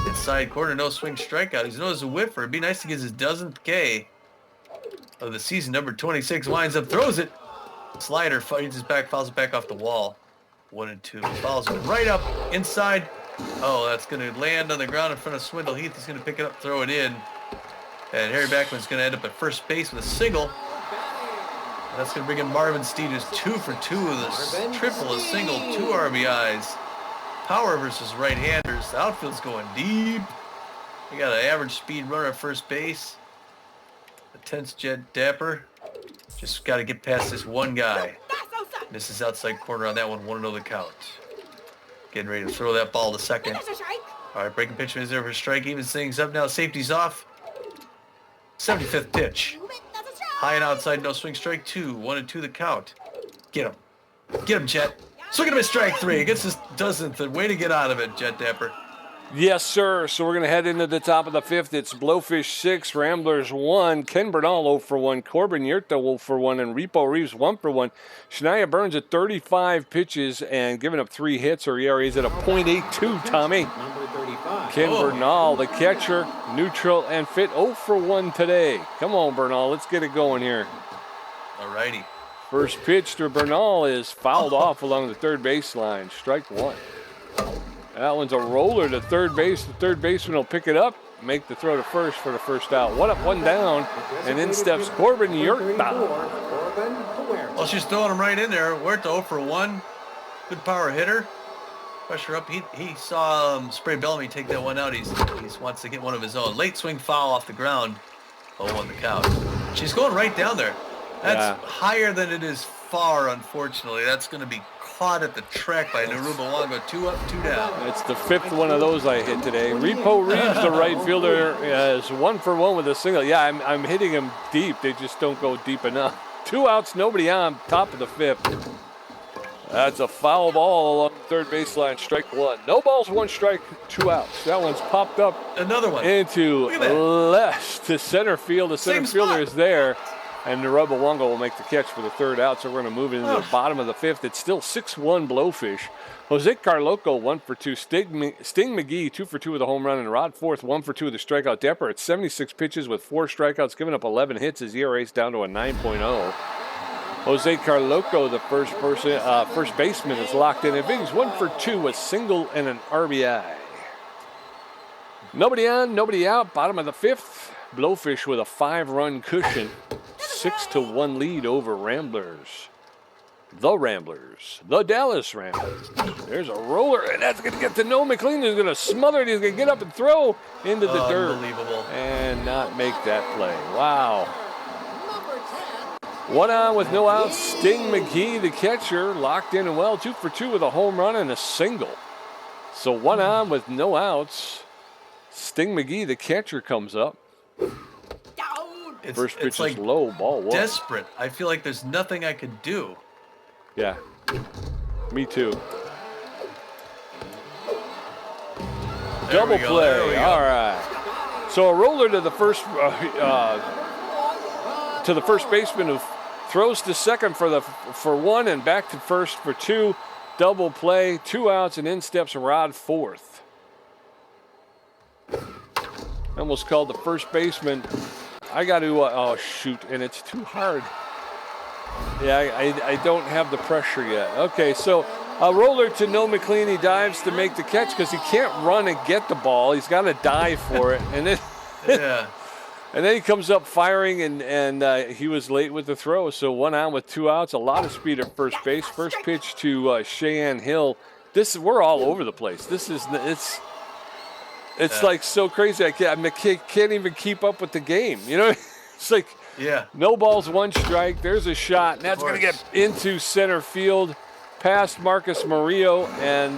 Inside corner, no swing strikeout. He's known as a whiffer. It'd be nice to get his dozenth K of the season. Number 26 winds up, throws it. Slider finds his back, fouls it back off the wall. 1-2. Fouls it right up inside. Oh, that's going to land on the ground in front of Swindle Heath. He's going to pick it up, throw it in. And Harry Backman's going to end up at first base with a single. And that's going to bring in Marvin Steed, who's 2 for 2 with a triple, a single, 2 RBIs. Power versus right-handers. The outfield's going deep. We got an average speed runner at first base. The tense Jet Dapper. Just got to get past this one guy. Misses outside corner on that one. 1-0 the count. Getting ready to throw that ball to second. All right, breaking pitch is there for a strike. Evens things up now. Safety's off. 75th pitch. High and outside, no swing, strike 2. 1-2 the count. Get him. Get him, Jet. Swing and a miss, strike 3. Gets his dozenth. Way to get out of it, Jet Dapper. Yes, sir. So we're going to head into the top of the fifth. It's Blowfish 6, Ramblers 1, Ken Bernal 0 for 1, Corbin Yurta 0 for 1, and Repo Reeves 1 for 1. Shania Burns at 35 pitches and giving up 3 hits. Her ERA is at a .82, Tommy. Ken Bernal, the catcher, neutral and fit 0 for 1 today. Come on, Bernal. Let's get it going here. All righty. First pitch to Bernal is fouled off along the third baseline. Strike 1. That one's a roller to third base. The third baseman will pick it up, make the throw to first for the first out. 1 up, 1 down, and in steps Corbin Yurta. Well, she's throwing him right in there. Huerta 0 for 1. Good power hitter. Pressure up. He saw Spray Bellamy take that one out. He wants to get one of his own. Late swing foul off the ground. 0-1 the count. She's going right down there. That's higher than it is far, unfortunately. That's going to be caught at the track by Naruba Wanga. 2 up, 2 down. It's the 5th one of those I hit today. Repo Reeves, the right fielder, is 1 for 1 with a single. Yeah, I'm hitting him deep. They just don't go deep enough. 2 outs, nobody on, top of the 5th. That's a foul ball along the third baseline, strike 1. No balls, 1 strike, 2 outs. That one's popped up. Another one. Into left to center field. The center fielder is there. And Naruba Wanga will make the catch for the third out, so we're going to move into the bottom of the 5th. It's still 6-1 Blowfish. Jose Carloco, 1 for 2. Sting McGee, 2 for 2 with a home run. And Rod Forth, 1 for 2 with a strikeout. Depper at 76 pitches with 4 strikeouts, giving up 11 hits. His ERA's down to a 9.0. Jose Carloco, the first baseman, is locked in. And Biggs, 1 for 2, a single and an RBI. Nobody on, nobody out. Bottom of the 5th. Blowfish with a 5-run cushion. 6-1 lead over Ramblers. The Ramblers. The Dallas Ramblers. There's a roller, and that's going to get to Noah McLean. He's going to smother it. He's going to get up and throw into the dirt. Unbelievable. And not make that play. Wow. 1 on with no outs. Sting McGee, the catcher, locked in and well. 2 for 2 with a home run and a single. So 1 on with no outs. Sting McGee, the catcher, comes up. First pitch is low, ball 1. Desperate. I feel like there's nothing I could do. Yeah, me too. Double play. All right. So a roller to the first baseman who throws to second for 1 and back to first for 2. Double play, 2 outs, and in steps Rod Forth. Almost called the first baseman. I got to, oh shoot, and it's too hard. Yeah, I don't have the pressure yet. Okay, so a roller to Noah McLean. He dives to make the catch because he can't run and get the ball. He's got to dive for it. And then, and then he comes up firing, and he was late with the throw. So 1 on with 2 outs, a lot of speed at first base. First pitch to Cheyenne Hill. We're all over the place. It's like so crazy. I can't even keep up with the game. You know, it's like no balls, 1 strike. There's a shot, and that's going to get into center field, past Marcus Murillo, and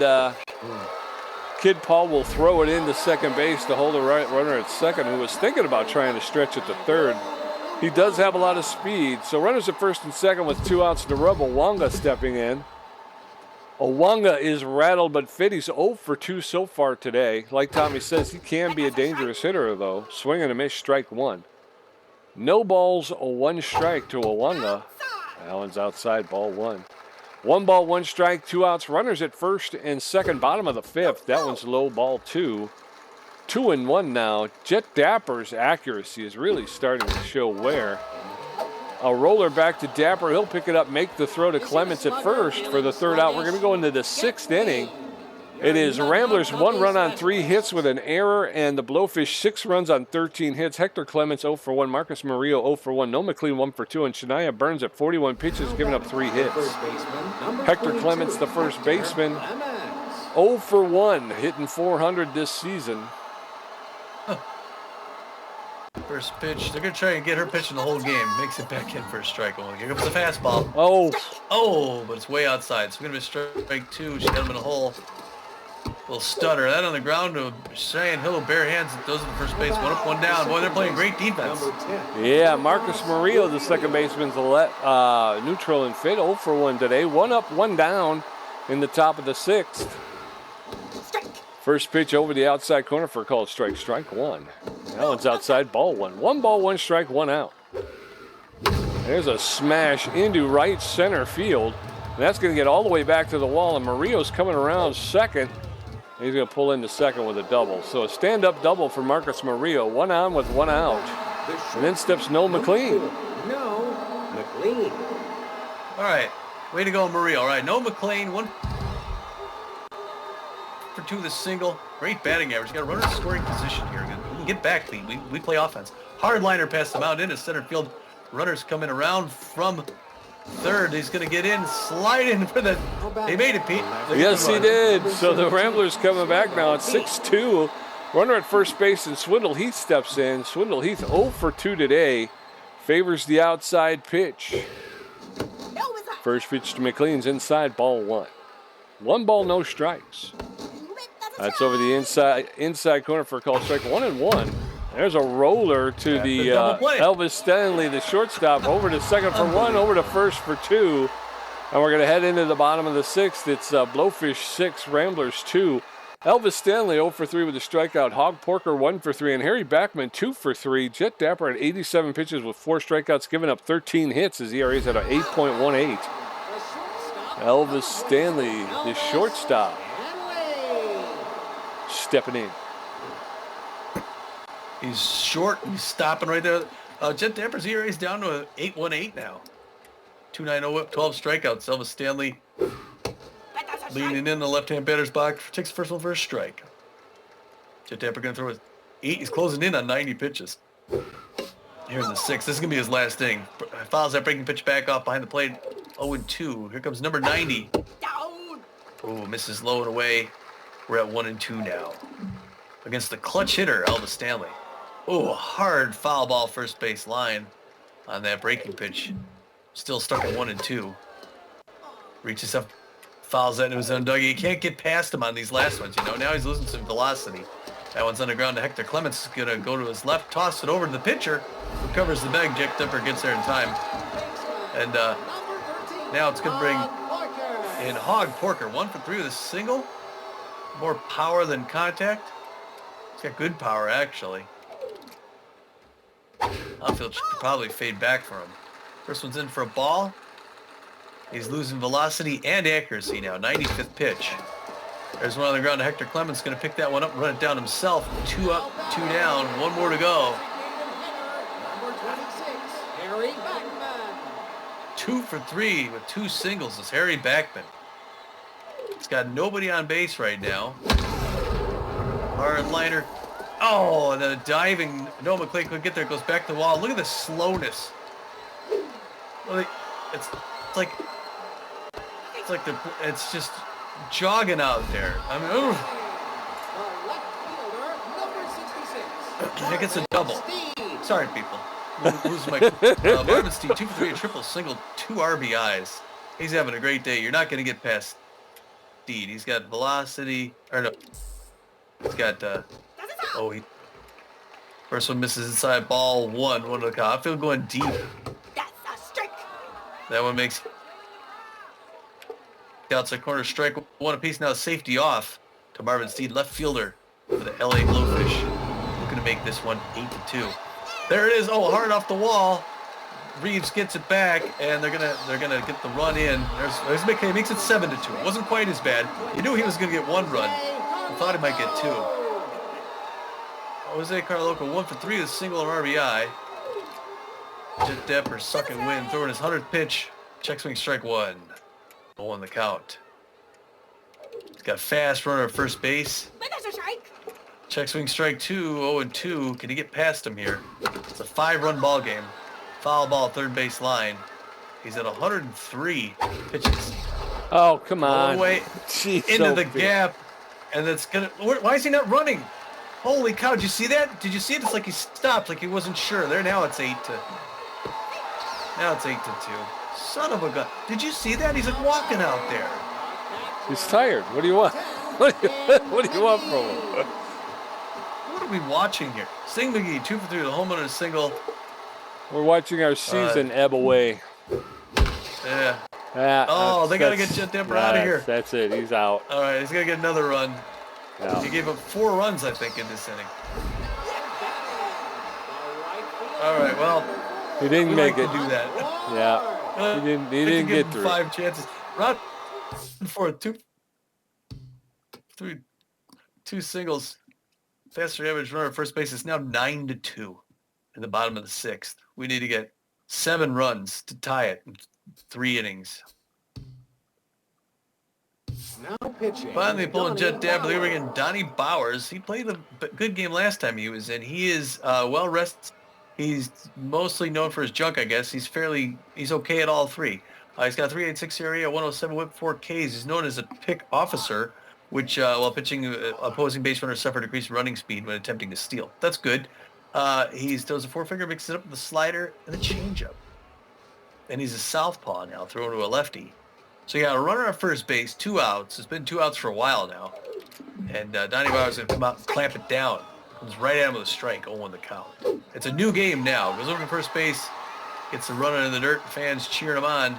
Kid Paul will throw it into second base to hold a right runner at second, who was thinking about trying to stretch it to third. He does have a lot of speed. So runners at first and second with 2 outs. Naruba Wanga stepping in. Owanga is rattled but fit. He's 0 for 2 so far today. Like Tommy says, he can be a dangerous hitter, though. Swing and a miss, strike 1. No balls, 1 strike to Owanga. That one's outside, ball one. 1 ball, 1 strike, 2 outs. Runners at first and second, bottom of the fifth. That one's low, ball 2. 2-1 now. Jet Dapper's accuracy is really starting to show wear. A roller back to Dapper. He'll pick it up, make the throw to Clements at first for the third out. We're going to go into the 6th inning. It is Ramblers 1 run on 3 hits with an error, and the Blowfish 6 runs on 13 hits. Hector Clements 0 for 1, Marcus Murillo 0 for 1, Noah McLean 1 for 2, and Shania Burns at 41 pitches, giving up 3 hits. Hector Clements, the first baseman, 0 for 1, hitting 400 this season. First pitch. They're going to try and get her pitching the whole game. Makes it back in for a strike. Oh, here comes the fastball. Oh, but it's way outside. So we're going to be strike 2. She got him in a hole. Little stutter. That on the ground to Cheyenne Hill, bare hands. Those are the first base. 1 up, 1 down. Boy, they're playing great defense. Yeah, Marcus Murillo, the second baseman's neutral and fit. 0 for 1 today. 1 up, 1 down in the top of the 6th. First pitch over the outside corner for a called strike. Strike 1. That one's outside, ball 1. 1 ball, 1 strike, 1 out. There's a smash into right center field. And that's going to get all the way back to the wall, and Murillo's coming around second. He's going to pull into second with a double. So a stand-up double for Marcus Murillo. 1 on with 1 out. And then steps Noah McLean. No, McLean. All right. Way to go, Murillo. All right, Noah McLean, 1 for 2 with a single. Great batting average. Got a runner in scoring position here. We can get back clean. We play offense. Hard liner past the mound into center field. Runners coming around from third. He's going to get in, slide in for the... They made it, Pete. Yes, he did. So the Ramblers coming back now at 6-2. Runner at first base, and Swindle Heath steps in. Swindle Heath 0 for 2 today. Favors the outside pitch. First pitch to McLean's inside, ball 1. 1 ball, no strikes. That's over the inside corner for a call strike. 1-1. There's a roller to the Elvis Stanley, the shortstop, over to second for 1, over to first for 2. And we're going to head into the bottom of the 6th. It's Blowfish 6, Ramblers 2. Elvis Stanley 0 for 3 with a strikeout. Hog Porker 1 for 3. And Harry Backman 2 for 3. Jet Dapper at 87 pitches with 4 strikeouts, giving up 13 hits. His ERA is at an 8.18. Elvis Stanley, the shortstop, stepping in. He's short. He's stopping right there. Jet Dapper's ERA is down to 8.18 now. 2.90 whip, 12 strikeouts. Elvis Stanley leaning in the left-hand batter's box. Takes the first one for a strike. Jet Dapper going to throw 8. He's closing in on 90 pitches. Here in the 6th. This is going to be his last thing. Fouls that breaking pitch back off behind the plate. 0-2. Here comes number 90. Oh, misses low and away. We're at 1-2 now. Against the clutch hitter, Elvis Stanley. Oh, hard foul ball first base line on that breaking pitch. Still stuck at 1-2. Reaches up, fouls that into his own Dougie. He can't get past him on these last ones, you know. Now he's losing some velocity. That one's on the ground to Hector Clements. Is going to go to his left, toss it over to the pitcher, who covers the bag. Jack Dipper gets there in time. And now it's going to bring in Hog Porker. 1 for 3 with a single. More power than contact. He's got good power, actually. Outfield should probably fade back for him. First one's in for a ball. He's losing velocity and accuracy now. 95th pitch. There's one on the ground. Hector Clements going to pick that one up and run it down himself. 2 up, 2 down. 1 more to go. Number 26, Harry Backman. 2 for 3 with 2 singles is Harry Backman. He's got nobody on base right now. Hard liner. Oh, and the diving. Noah McLean couldn't get there. Goes back to the wall. Look at the slowness. It's it's just jogging out there. I mean, ooh. Left fielder, number 66. That gets a double. Steve. Sorry, people. Lose my Marvin Steve, 2 for 3, a triple, single, 2 RBIs. He's having a great day. You're not going to get past Steed. He's got velocity, or no, he's got first one misses inside, ball 1 to the count. I feel going deep. That's a strike. That one makes outside corner strike 1 apiece. Now safety off to Marvin Steed, left fielder for the LA Blowfish. Looking to make this one 8-2. There it is. Oh, hard off the wall. Reeves gets it back, and they're gonna get the run in. He makes it 7-2. It wasn't quite as bad. You knew he was gonna get 1 run. I thought he might get 2. Jose Carloco 1 for 3 with a single and RBI. Jet Depper suck and win, throwing his 100th pitch. Check swing strike 1. 0 on the count. He's got a fast runner at first base. But there's a strike. Check swing strike 2, 0-2. Can he get past him here? It's a 5-run ball game. Foul ball, third base line. He's at 103 pitches. Oh, come All on. the way Jeez, into the gap. And that's gonna. Why is he not running? Holy cow! Did you see that? Did you see it? It's like he stopped, like he wasn't sure. There now it's 8-2. Son of a gun! Did you see that? He's like walking out there. He's tired. What do you want? What do you want from him? What are we watching here? Sing McGee 2 for 3 with a home run and a single. We're watching our season ebb away. Yeah. Oh, they gotta get Jet Depper out of here. That's it. He's out. All right, he's gonna get another run. Yeah. He gave up 4 runs, I think, in this inning. All right, well, He didn't we make like it. to do that. Yeah. He didn't give get him through. 5 chances. Round 4, 2 singles. Faster average runner at first base is now 9-2 in the bottom of the 6th. We need to get 7 runs to tie it in 3 innings. Now pitching. Finally pulling Jet Dapper. They bring in Donnie Bowers. He played a good game last time he was in. He is well rested. He's mostly known for his junk, I guess. He's okay at all 3. He's got a 3.86 area, 107 whip, 4 Ks. He's known as a pick officer, which while pitching, opposing base runners suffer decreased running speed when attempting to steal. That's good. He throws a 4-finger, mixes it up with a slider and a changeup. And he's a southpaw now, throwing to a lefty. So you got a runner at first base, 2 outs. It's been 2 outs for a while now. And Donnie Bauer's going to come out and clamp it down. Comes right at him with a strike, 0 on the count. It's a new game now. Goes over to first base, gets the runner in the dirt, fans cheering him on.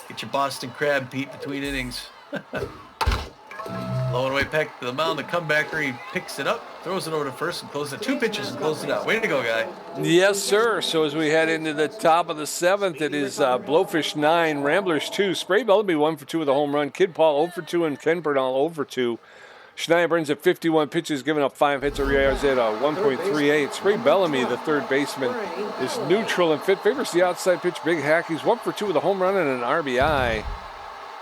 Get your Boston Crab, Pete, between innings. Low and away peck to the mound, the comebacker, he picks it up, throws it over to first, and closes it. 2 pitches and closes it out. Way to go, guy. Yes, sir. So as we head into the top of the 7th, it is Blowfish 9, Ramblers 2. Spray Bellamy 1 for 2 with a home run. Kid Paul 0 for 2, and Ken Bernal 0 for 2. Schneider burns at 51 pitches, giving up 5 hits. Arias at 1.38. Spray Bellamy, the third baseman, is neutral and fit. Favors the outside pitch. Big hack. He's 1 for 2 with a home run and an RBI.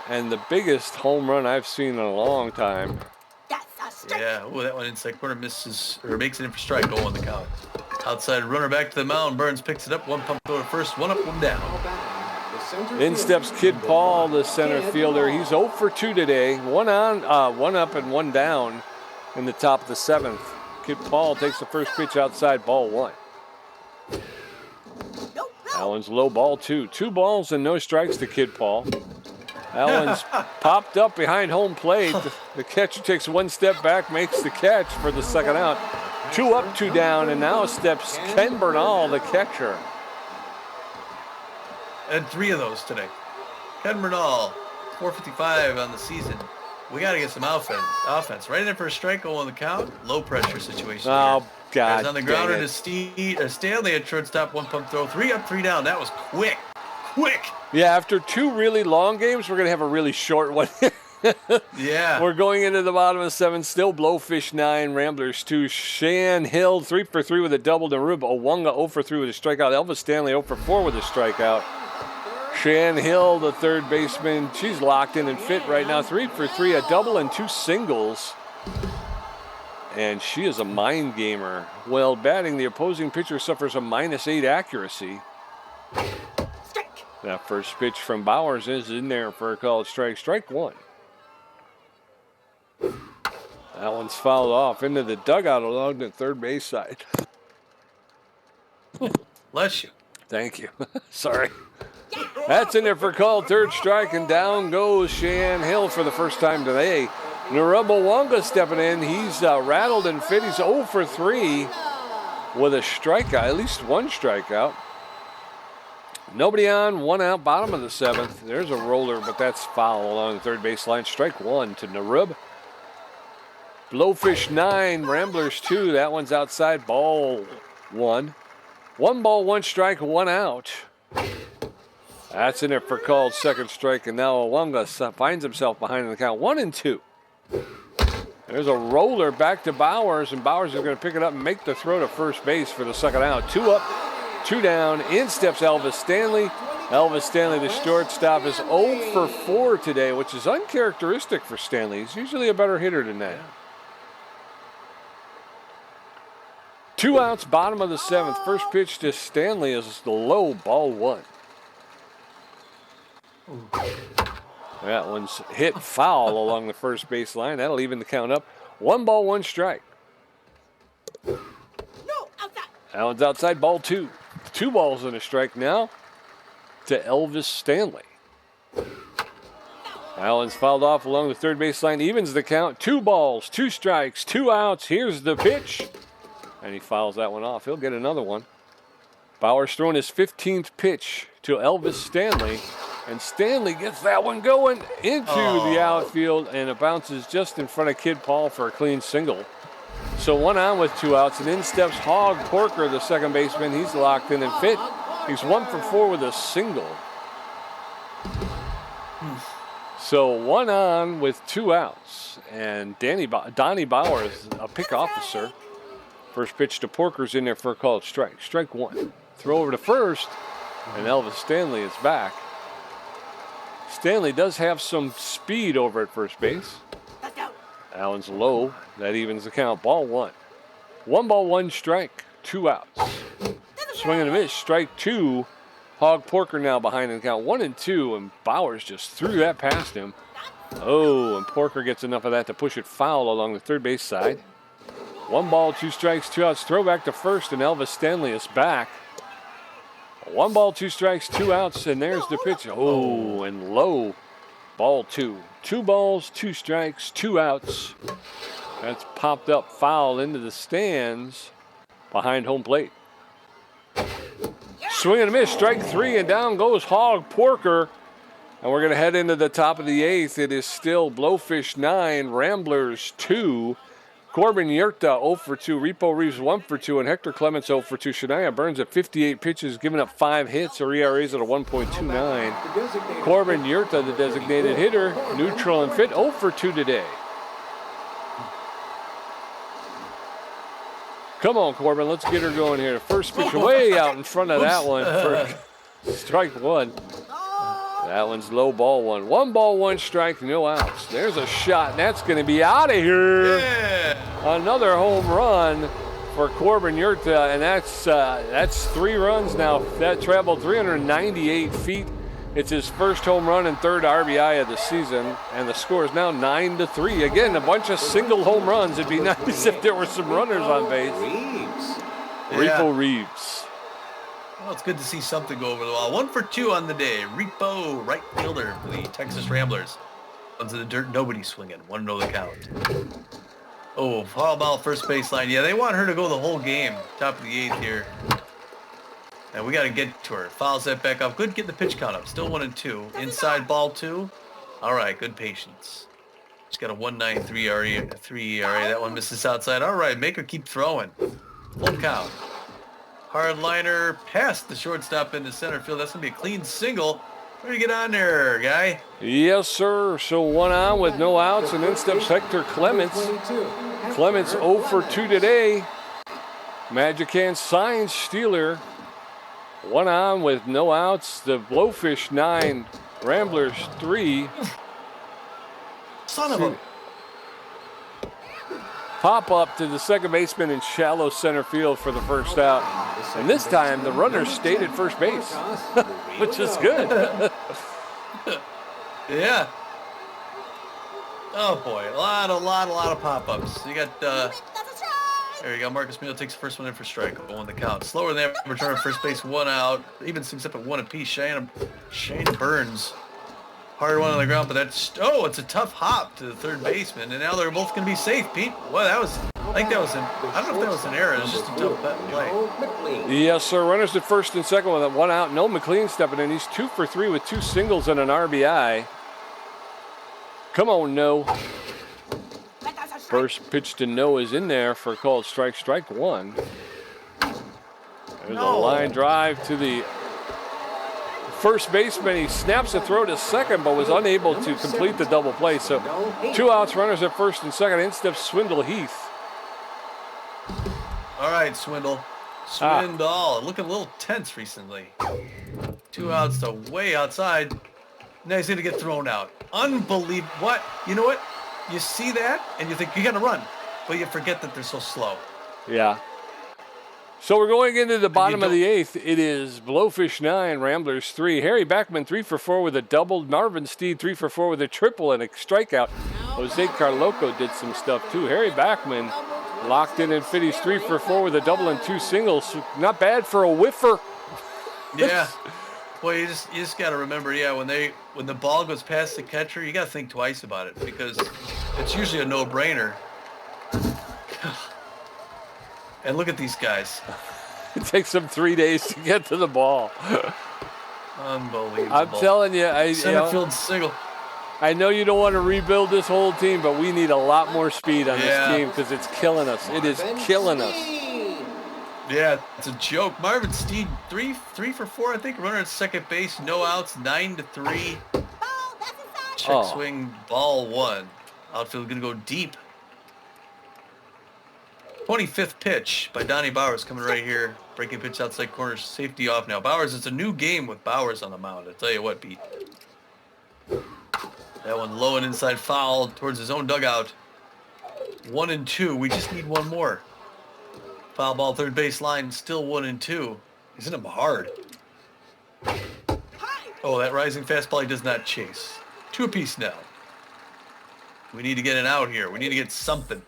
And the biggest home run I've seen in a long time. That's a strike. Yeah, that one inside corner misses, or makes it in for strike, 0 on the count. Outside runner back to the mound. Burns picks it up. 1 pump go to first, 1 up, 1 down. In steps Kid Paul, the center fielder. He's 0 for 2 today. 1 on, 1 up and 1 down in the top of the 7th. Kid Paul takes the first pitch outside, ball 1. Allen's low ball 2. 2 balls and no strikes to Kid Paul. Allen's popped up behind home plate. The catcher takes 1 step back, makes the catch for the second out. 2 up, 2 down, and now steps Ken Bernal, the catcher. And 3 of those today. Ken Bernal, 455 on the season. We got to get some offense. Right in there for a strike, 0 on the count. Low pressure situation. Oh, here. God. Guys on the grounder to Stanley at shortstop, 1 pump throw. 3 up, 3 down. That was quick. Yeah, after 2 really long games, we're going to have a really short one. Yeah. We're going into the bottom of 7. Still Blowfish 9, Ramblers 2. Shan Hill 3 for 3 with a double. Narub Owunga 0 for 3 with a strikeout. Elvis Stanley 0 for 4 with a strikeout. Shan Hill, the third baseman, she's locked in and fit right now. 3 for 3, a double and 2 singles. And she is a mind gamer. Well, batting, the opposing pitcher suffers a -8 accuracy. That first pitch from Bowers is in there for a called strike. Strike 1. That one's fouled off into the dugout along the third base side. Bless you. Thank you. Sorry. That's in there for a called third strike, and down goes Shan Hill for the first time today. Narumba Wonga stepping in. He's rattled and fit. He's 0 for 3 with a strikeout, at least 1 strikeout. Nobody on, 1 out, bottom of the 7th. There's a roller, but that's foul along the third base line. Strike 1 to Narub. Blowfish 9, Ramblers 2. That one's outside, ball 1. 1 ball, 1 strike, 1 out. That's in there for called second strike, and now Awanga finds himself behind in the count. 1-2. There's a roller back to Bowers, and Bowers is going to pick it up and make the throw to first base for the second out. 2 up, 2 down. In steps Elvis Stanley. Elvis Stanley, the shortstop, is 0 for 4 today, which is uncharacteristic for Stanley. He's usually a better hitter than that. 2 outs, bottom of the 7th. First pitch to Stanley is the low, ball 1. That one's hit foul along the first base line. That'll even the count up. 1 ball, 1 strike. No, outside. That one's outside, ball 2. 2 balls and a strike now to Elvis Stanley. Allen's fouled off along the third base line, evens the count. 2 balls, 2 strikes, 2 outs. Here's the pitch. And he fouls that one off. He'll get another one. Bowers throwing his 15th pitch to Elvis Stanley. And Stanley gets that one going into the outfield, and it bounces just in front of Kid Paul for a clean single. So 1 on with 2 outs, and in steps Hog Porker, the second baseman. He's locked in and fit. He's 1 for 4 with a single. So 1 on with 2 outs, and Donnie Bowers, a pick officer. First pitch to Porker's in there for a called strike. Strike 1. Throw over to first, and Elvis Stanley is back. Stanley does have some speed over at first base. Allen's low. That evens the count. Ball 1. 1 ball, 1 strike. 2 outs. Swing and a miss. Strike 2. Hog Porker now behind in the count. 1-2, and Bowers just threw that past him. Oh, and Porker gets enough of that to push it foul along the third base side. 1 ball, 2 strikes, 2 outs. Throw back to first, and Elvis Stanley is back. 1 ball, 2 strikes, 2 outs, and there's the pitch. Oh, and low. Ball 2. 2 balls, 2 strikes, 2 outs. That's popped up foul into the stands behind home plate. Swing and a miss, strike 3, and down goes Hog Porker. And we're going to head into the top of the 8th. It is still Blowfish 9, Ramblers 2. Corbin Yurta 0 for 2, Repo Reeves 1 for 2, and Hector Clements 0 for 2. Shania Burns at 58 pitches, giving up 5 hits. Her ERA's at a 1.29. Corbin Yurta, the designated hitter, neutral and fit, 0 for 2 today. Come on, Corbin, let's get her going here. First pitch way out in front of that one for strike 1. That one's low, ball 1. 1 ball, 1 strike, no outs. There's a shot, and that's going to be out of here. Yeah. Another home run for Corbin Yurta, and that's 3 runs now. That traveled 398 feet. It's his first home run and 3rd RBI of the season, and the score is now 9-3. Again, a bunch of single home runs. It'd be nice if there were some runners on base. Repo Reeves. Well, it's good to see something go over the wall. 1 for 2 on the day. Repo, right fielder for the Texas Ramblers. One's in the dirt, nobody swinging. 1-0 the count. Oh, foul ball first baseline. Yeah, they want her to go the whole game. Top of the 8th here. And we got to get to her. Fouls that back off. Good, get the pitch count up. Still 1-2. Inside ball 2. All right, good patience. She's got a 1.93 3 ERA. That one misses outside. All right, make her keep throwing. Full count. Hard liner past the shortstop into center field. That's going to be a clean single. Ready to get on there, guy? Yes, sir. So 1 on with no outs, and in steps Hector Clements. Clements 0 for 2 today. Magic Hand signs Steeler. 1 on with no outs. The Blowfish 9, Ramblers 3. Son of a... Pop up to the second baseman in shallow center field for the first out. And this time the runner stayed at first base, which is good. Yeah. Oh boy, a lot of pop-ups. You got there you go. Marcus Mio takes the first one in for strike. 1 the count. Slower than that return first base, 1 out. Even syncs up at 1 apiece. Shane Burns. Hard one on the ground, but that's, it's a tough hop to the third baseman, and now they're both going to be safe, Pete. Well, that was, I think that was I don't know if that was an error. It was just a tough play. Yes, sir. Runners at first and second with 1 out. No McLean stepping in. He's 2 for 3 with 2 singles and an RBI. Come on, No. First pitch to No is in there for a called strike 1. There's a line drive to the first baseman. He snaps a throw to second, but was unable to complete the double play. So 2 outs, runners at first and second. In steps Swindle Heath. All right, Swindle. Looking a little tense recently. 2 outs to way outside. Now he's going to get thrown out. Unbelievable. What? You know what? You see that, and you think, you got to run. But you forget that they're so slow. Yeah. So we're going into the bottom of the 8th. It is Blowfish 9, Ramblers 3. Harry Backman 3 for 4 with a double. Marvin Steed 3 for 4 with a triple and a strikeout. Jose Carloco did some stuff too. Harry Backman locked in and finished 3 for 4 with a double and 2 singles. Not bad for a whiffer. Yeah. Well, you just got to remember, when the ball goes past the catcher, you got to think twice about it because it's usually a no-brainer. And look at these guys. It takes them 3 days to get to the ball. Unbelievable. I'm telling you, center field single. I know you don't want to rebuild this whole team, but we need a lot more speed on this team because it's killing us. It is killing us. Yeah, it's a joke. Marvin Steed, 3 for 4, I think. Runner at second base, no outs, 9-3. Check swing, ball 1. Outfield going to go deep. 25th pitch by Donnie Bowers coming right here. Breaking pitch outside corner, safety off now. Bowers, it's a new game with Bowers on the mound. I tell you what, Pete. That one low and inside foul towards his own dugout. 1-2. We just need one more. Foul ball, third base line, still 1-2. He's in him hard. Oh, that rising fastball he does not chase. 2 apiece now. We need to get an out here. We need to get something.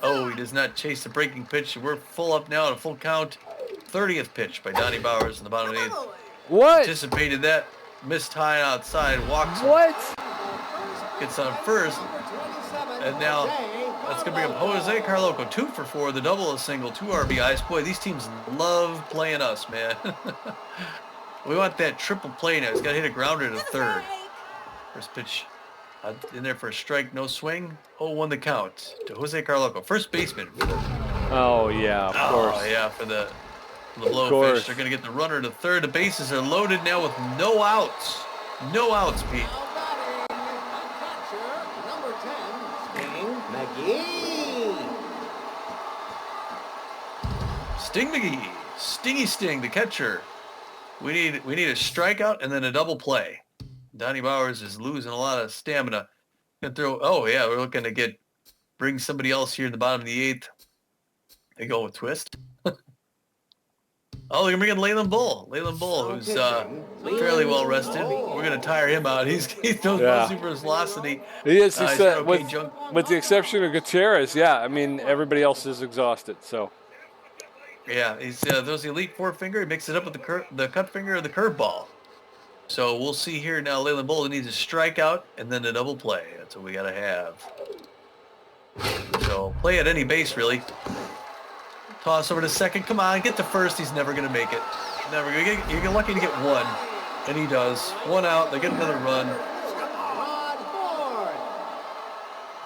Oh, he does not chase the breaking pitch. We're full up now at a full count. 30th pitch by Donnie Bowers in the bottom of the 8th. What? Anticipated that. Missed high outside. Walks. What? Gets on first. And now that's going to bring up Jose Carloco. 2 for 4. The double, a single. 2 RBIs. Boy, these teams love playing us, man. We want that triple play now. He's got to hit a grounder to third. First pitch. In there for a strike, no swing. 0-1 the count to Jose Carloco. First baseman. Oh, yeah, of course. Oh, yeah, for the Blowfish. They're going to get the runner to third. The bases are loaded now with no outs. No outs, Pete. Number 10, Sting McGee. Sting McGee. Stingy Sting, the catcher. We need a strikeout and then a double play. Donnie Bowers is losing a lot of stamina. Gonna throw. Oh yeah, we're looking to bring somebody else here in the bottom of the 8th. They go with twist. Oh, they're gonna bring in Leyland Bull. Leyland Bull, who's fairly well rested. We're gonna tire him out. He throws mostly for his velocity. He is. With the exception of Gutierrez, yeah. I mean, everybody else is exhausted. So. Yeah, he's throws the elite forefinger. He mixes it up with the cut finger of the curveball. So we'll see here now. Leyland Bull needs a strikeout and then a double play. That's what we got to have. So play at any base, really. Toss over to second. Come on, get to first. He's never going to make it. Never going to get. You're lucky to get one, and he does. 1 out. They get another run.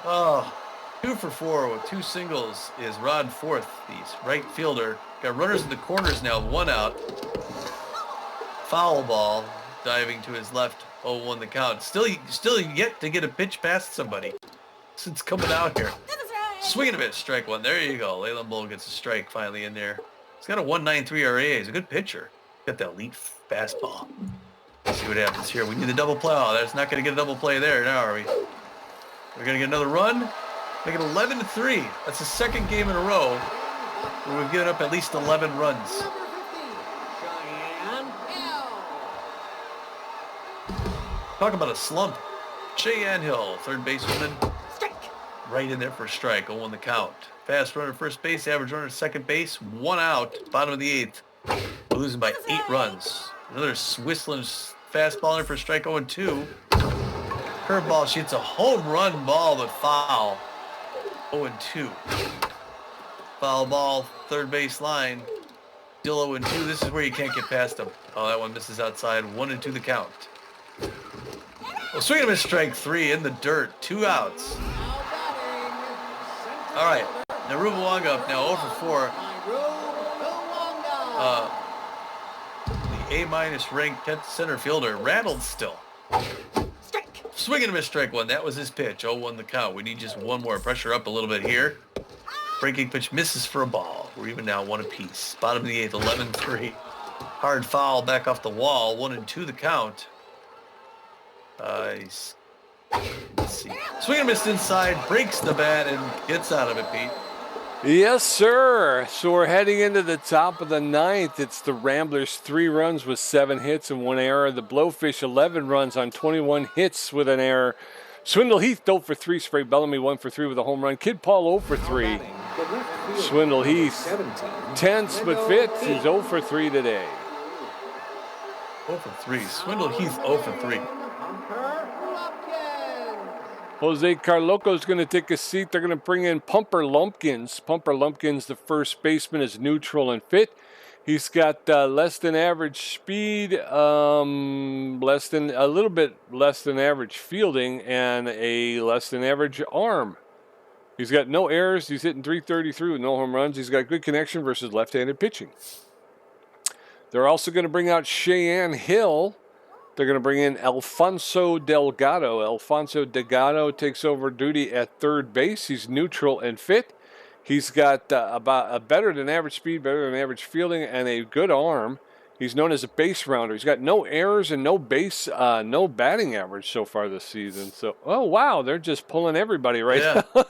Oh, 2 for 4 with 2 singles is Rod Forth, the right fielder. Got runners in the corners now. 1 out. Foul ball. Diving to his left, 0-1 the count. Still yet to get a pitch past somebody since coming out here. Swing and a miss, strike 1. There you go. Leyland Bull gets a strike finally in there. He's got a 1.93 ERA. He's a good pitcher. Got that elite fastball. Let's see what happens here. We need the double play. Oh, that's not going to get a double play there now, are we? We're going to get another run. Make it 11-3. That's the second game in a row where we've given up at least 11 runs. Talk about a slump. Cheyenne Hill, third baseman. Right in there for a strike. 0-1 the count. Fast runner first base, average runner second base. 1 out, bottom of the 8th. We're losing by 8 runs. Another whistling fastball in there for a strike. 0-2. Curveball. She hits a home run ball, but foul. 0-2. Foul ball, third base line. Still 0-2. This is where you can't get past them. Oh, that one misses outside. 1-2 the count. Well, swing and a miss, strike 3 in the dirt. 2 outs. All right. Now Rubuwanga up now 0 for 4. the A- ranked 10th center fielder, rattled still. Strike. Swing and a miss, strike one. That was his pitch. 0-1 the count. We need just one more. Pressure up a little bit here. Breaking pitch misses for a ball. We're even now 1 apiece. Bottom of the 8th, 11-3. Hard foul back off the wall. 1-2 the count. Let's see. Swing and a miss inside. Breaks the bat and gets out of it, Pete. Yes, sir. So we're heading into the top of the 9th. It's the Ramblers 3 runs with 7 hits and 1 error. The Blowfish 11 runs on 21 hits with an error. Swindle Heath 0 for 3. Spray Bellamy 1 for 3 with a home run. Kid Paul 0 for 3. Swindle Heath tense but fits. He's 0 for 3 today. 0 for 3. Swindle Heath 0 for 3. Jose Carloco's going to take a seat. They're going to bring in Pumper Lumpkins. Pumper Lumpkins, the first baseman, is neutral and fit. He's got less than average speed, a little bit less than average fielding, and a less than average arm. He's got no errors. He's hitting .333 with no home runs. He's got good connection versus left-handed pitching. They're also going to bring out Cheyenne Hill. They're going to bring in Alfonso Delgado. Alfonso Delgado takes over duty at third base. He's neutral and fit. He's got about a better than average speed, better than average fielding, and a good arm. He's known as a base rounder. He's got no errors and no batting average so far this season. So, oh wow, they're just pulling everybody right now.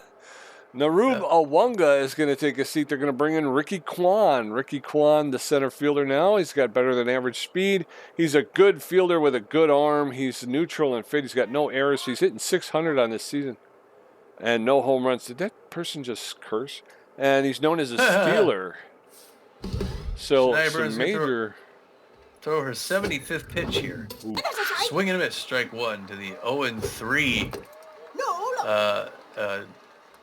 Narub Awunga is going to take a seat. They're going to bring in Ricky Kwan. Ricky Kwan, the center fielder now. He's got better than average speed. He's a good fielder with a good arm. He's neutral and fit. He's got no errors. He's hitting .600 on this season. And no home runs. Did that person just curse? And he's known as a stealer. So some major... Throw her 75th pitch here. Swing and a miss. Strike one to the 0-3.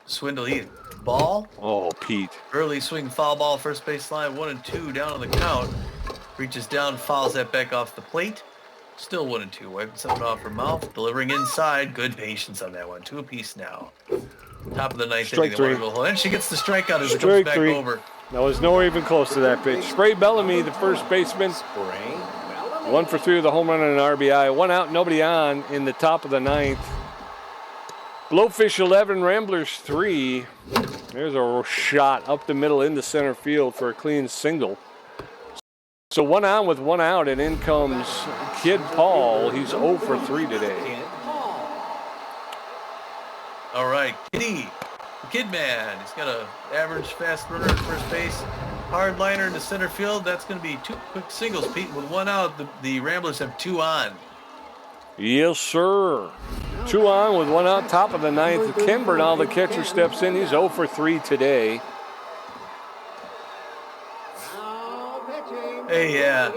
Swindle Heath. Ball. Oh, Pete. Early swing, foul ball, first base line, 1-2 down on the count. Reaches down, fouls that back off the plate. Still 1-2. Wiping something off her mouth. Delivering inside. Good patience on that one. 2 apiece now. Top of the 9th. Strike three. And she gets the strikeout as it Strike comes back three. over. That was nowhere even close to that pitch. Spray Bellamy, the first baseman. 1 for 3 with a home run and an RBI. 1 out, nobody on in the top of the 9th. Blowfish 11, Ramblers 3. There's a shot up the middle into center field for a clean single. So 1 on with 1 out, and in comes Kid Paul. He's 0 for 3 today. All right, Kitty, the Kid Man. He's got an average fast runner at first base. Hard liner into center field. That's going to be 2 quick singles, Pete. With 1 out, the Ramblers have 2 on. Yes, sir. 2 on with 1 out, top of the 9th. Ken Bernal, the catcher, steps in. He's 0 for 3 today. Hey, yeah.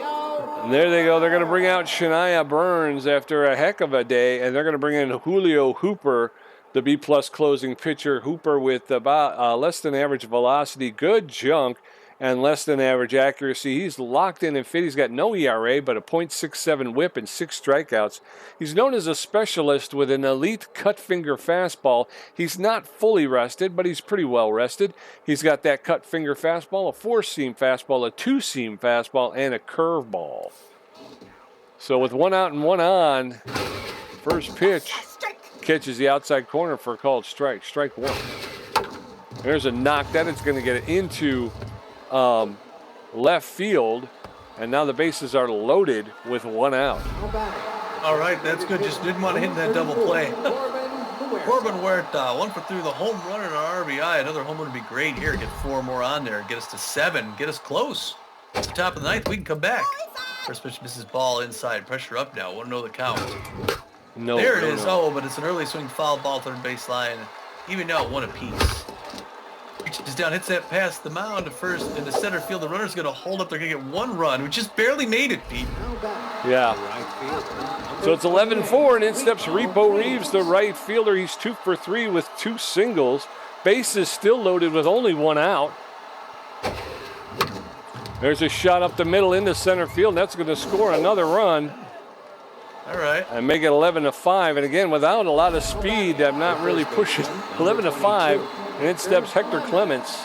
And there they go. They're going to bring out Shania Burns after a heck of a day, and they're going to bring in Julio Hooper, the B-plus closing pitcher. Hooper with about less than average velocity, good junk, and less than average accuracy. He's locked in and fit. He's got no ERA, but a .67 whip and 6 strikeouts. He's known as a specialist with an elite cut finger fastball. He's not fully rested, but he's pretty well rested. He's got that cut finger fastball, a 4-seam fastball, a 2-seam fastball, and a curveball. So with 1 out and 1 on, first pitch catches the outside corner for a called strike. Strike 1. There's a knock. That is going to get it into left field, and now the bases are loaded with 1 out. All right, that's good. Just didn't want to hit that double play. Corbin Huerta, 1 for 3 with a home run and an RBI. Another home run would be great here. Get 4 more on there. Get us to 7. Get us close. It's the top of the 9th. We can come back. First pitch misses, ball inside. Pressure up now. 1-0 the count. No, there it is. Oh, but it's an early swing, foul ball, third baseline. Even now, 1 apiece. Reaches down, hits that past the mound to first into center field. The runner's going to hold up. They're going to get 1 run, which just barely made it, Pete. Yeah. So it's 11-4, and in steps Repo Reeves, the right fielder. He's 2 for 3 with 2 singles. Bases still loaded with only 1 out. There's a shot up the middle into center field. That's going to score another run. All right. And make it 11-5. And again, without a lot of speed, I'm not really pushing. 11-5, and in steps Hector Clements.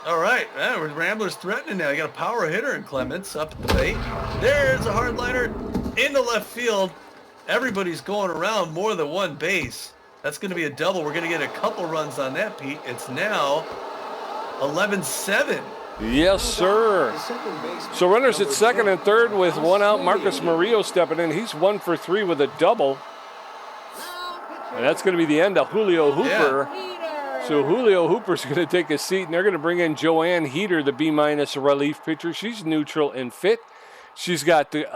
All right. right, Ramblers threatening now. You got a power hitter in Clements up at the plate. There's a hardliner into left field. Everybody's going around more than one base. That's going to be a double. We're going to get a couple runs on that, Pete. It's now 11-7. Yes, sir. So runners at second and third with one out. Marcus Murillo stepping in. He's 1 for 3 with a double. And that's going to be the end of Julio Hooper. Heater. So Julio Hooper's going to take a seat, and they're going to bring in Joanne Heater, the B- relief pitcher. She's neutral and fit. She's got the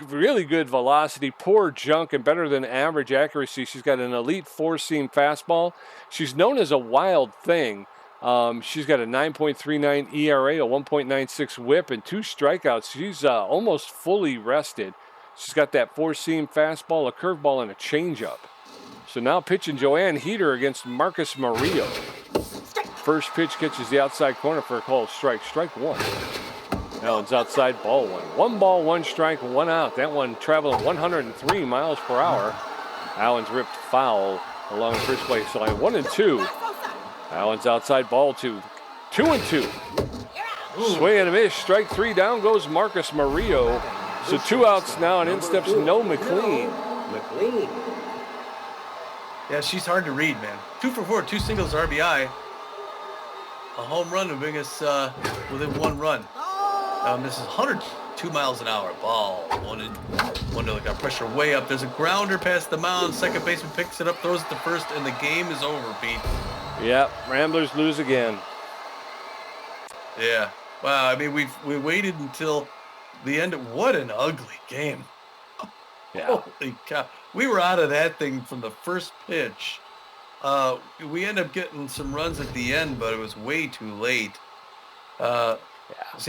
really good velocity, poor junk, and better than average accuracy. She's got an elite four-seam fastball. She's known as a wild thing. She's got a 9.39 ERA, a 1.96 whip, and 2 strikeouts. She's almost fully rested. She's got that four-seam fastball, a curveball, and a changeup. So now pitching Joanne Heater against Marcus Murillo. First pitch catches the outside corner for a called strike. Strike one. Now it's outside, ball one. 1 ball, 1 strike, 1 out. That one traveling 103 miles per hour. Allen's ripped foul along the first base line. 1-2. Allen's outside, ball 2. 2-2. Swing and a miss. Strike 3. Down goes Marcus Murillo. So 2 outs now, and in steps No McLean. Yeah, she's hard to read, man. 2 for 4, 2 singles RBI. A home run would bring us within 1 run. This is 102 miles an hour. Ball. One to look at pressure way up. There's a grounder past the mound. Second baseman picks it up, throws it to first, and the game is over, Pete. Yep, Ramblers lose again. Yeah. Wow, I mean, we waited until the end of, what an ugly game. Yeah. Holy cow. We were out of that thing from the first pitch. We ended up getting some runs at the end, but it was way too late. So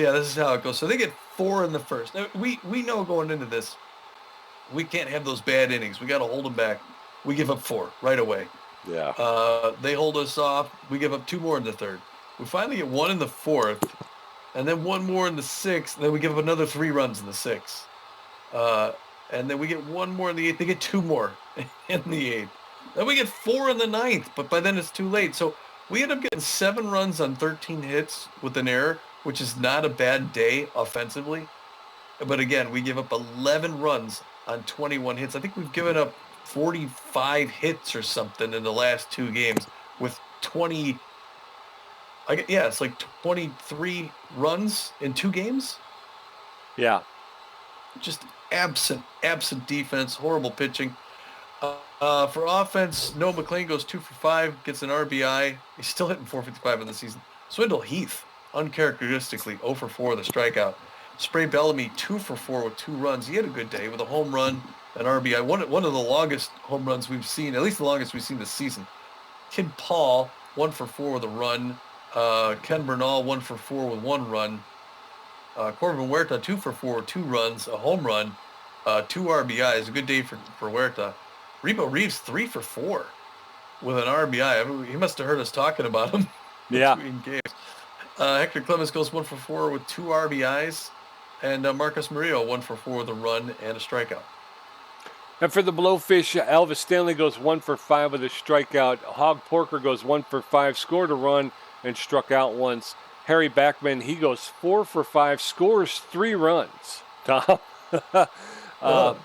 yeah, this is how it goes. So they get 4 in the first. Now, we know going into this, we can't have those bad innings. We got to hold them back. We give up 4 right away. Yeah. They hold us off. We give up 2 more in the third. We finally get 1 in the fourth, and then 1 more in the sixth. And then we give up another 3 runs in the sixth. And then we get 1 more in the eighth. They get 2 more in the eighth. Then we get 4 in the ninth, but by then it's too late. So we end up getting 7 runs on 13 hits with an error, which is not a bad day offensively. But again, we give up 11 runs on 21 hits. I think we've given up 45 hits or something in the last 2 games with 20. It's like 23 runs in 2 games. Yeah. Just absent defense, horrible pitching. For offense, Noah McLean goes 2 for 5, gets an RBI. He's still hitting 455 in the season. Swindle Heath, uncharacteristically 0 for 4 with a strikeout. Spray Bellamy 2 for 4 with 2 runs. He had a good day with a home run, an RBI. One of the longest home runs we've seen, at least the longest we've seen this season. Kid Paul 1 for 4 with a run. Ken Bernal 1 for 4 with 1 run. Corbin Huerta 2 for 4 with 2 runs, a home run, 2 RBIs. A good day for Huerta. Rebo Reeves 3 for 4 with an RBI. I mean, he must have heard us talking about him between games. Hector Clemens goes 1 for 4 with 2 RBIs, and Marcus Murillo 1 for 4 with a run and a strikeout. And for the Blowfish, Elvis Stanley goes 1 for 5 with a strikeout. Hog Porker goes 1 for 5, scored a run and struck out once. Harry Backman, he goes 4 for 5, scores 3 runs. Tom.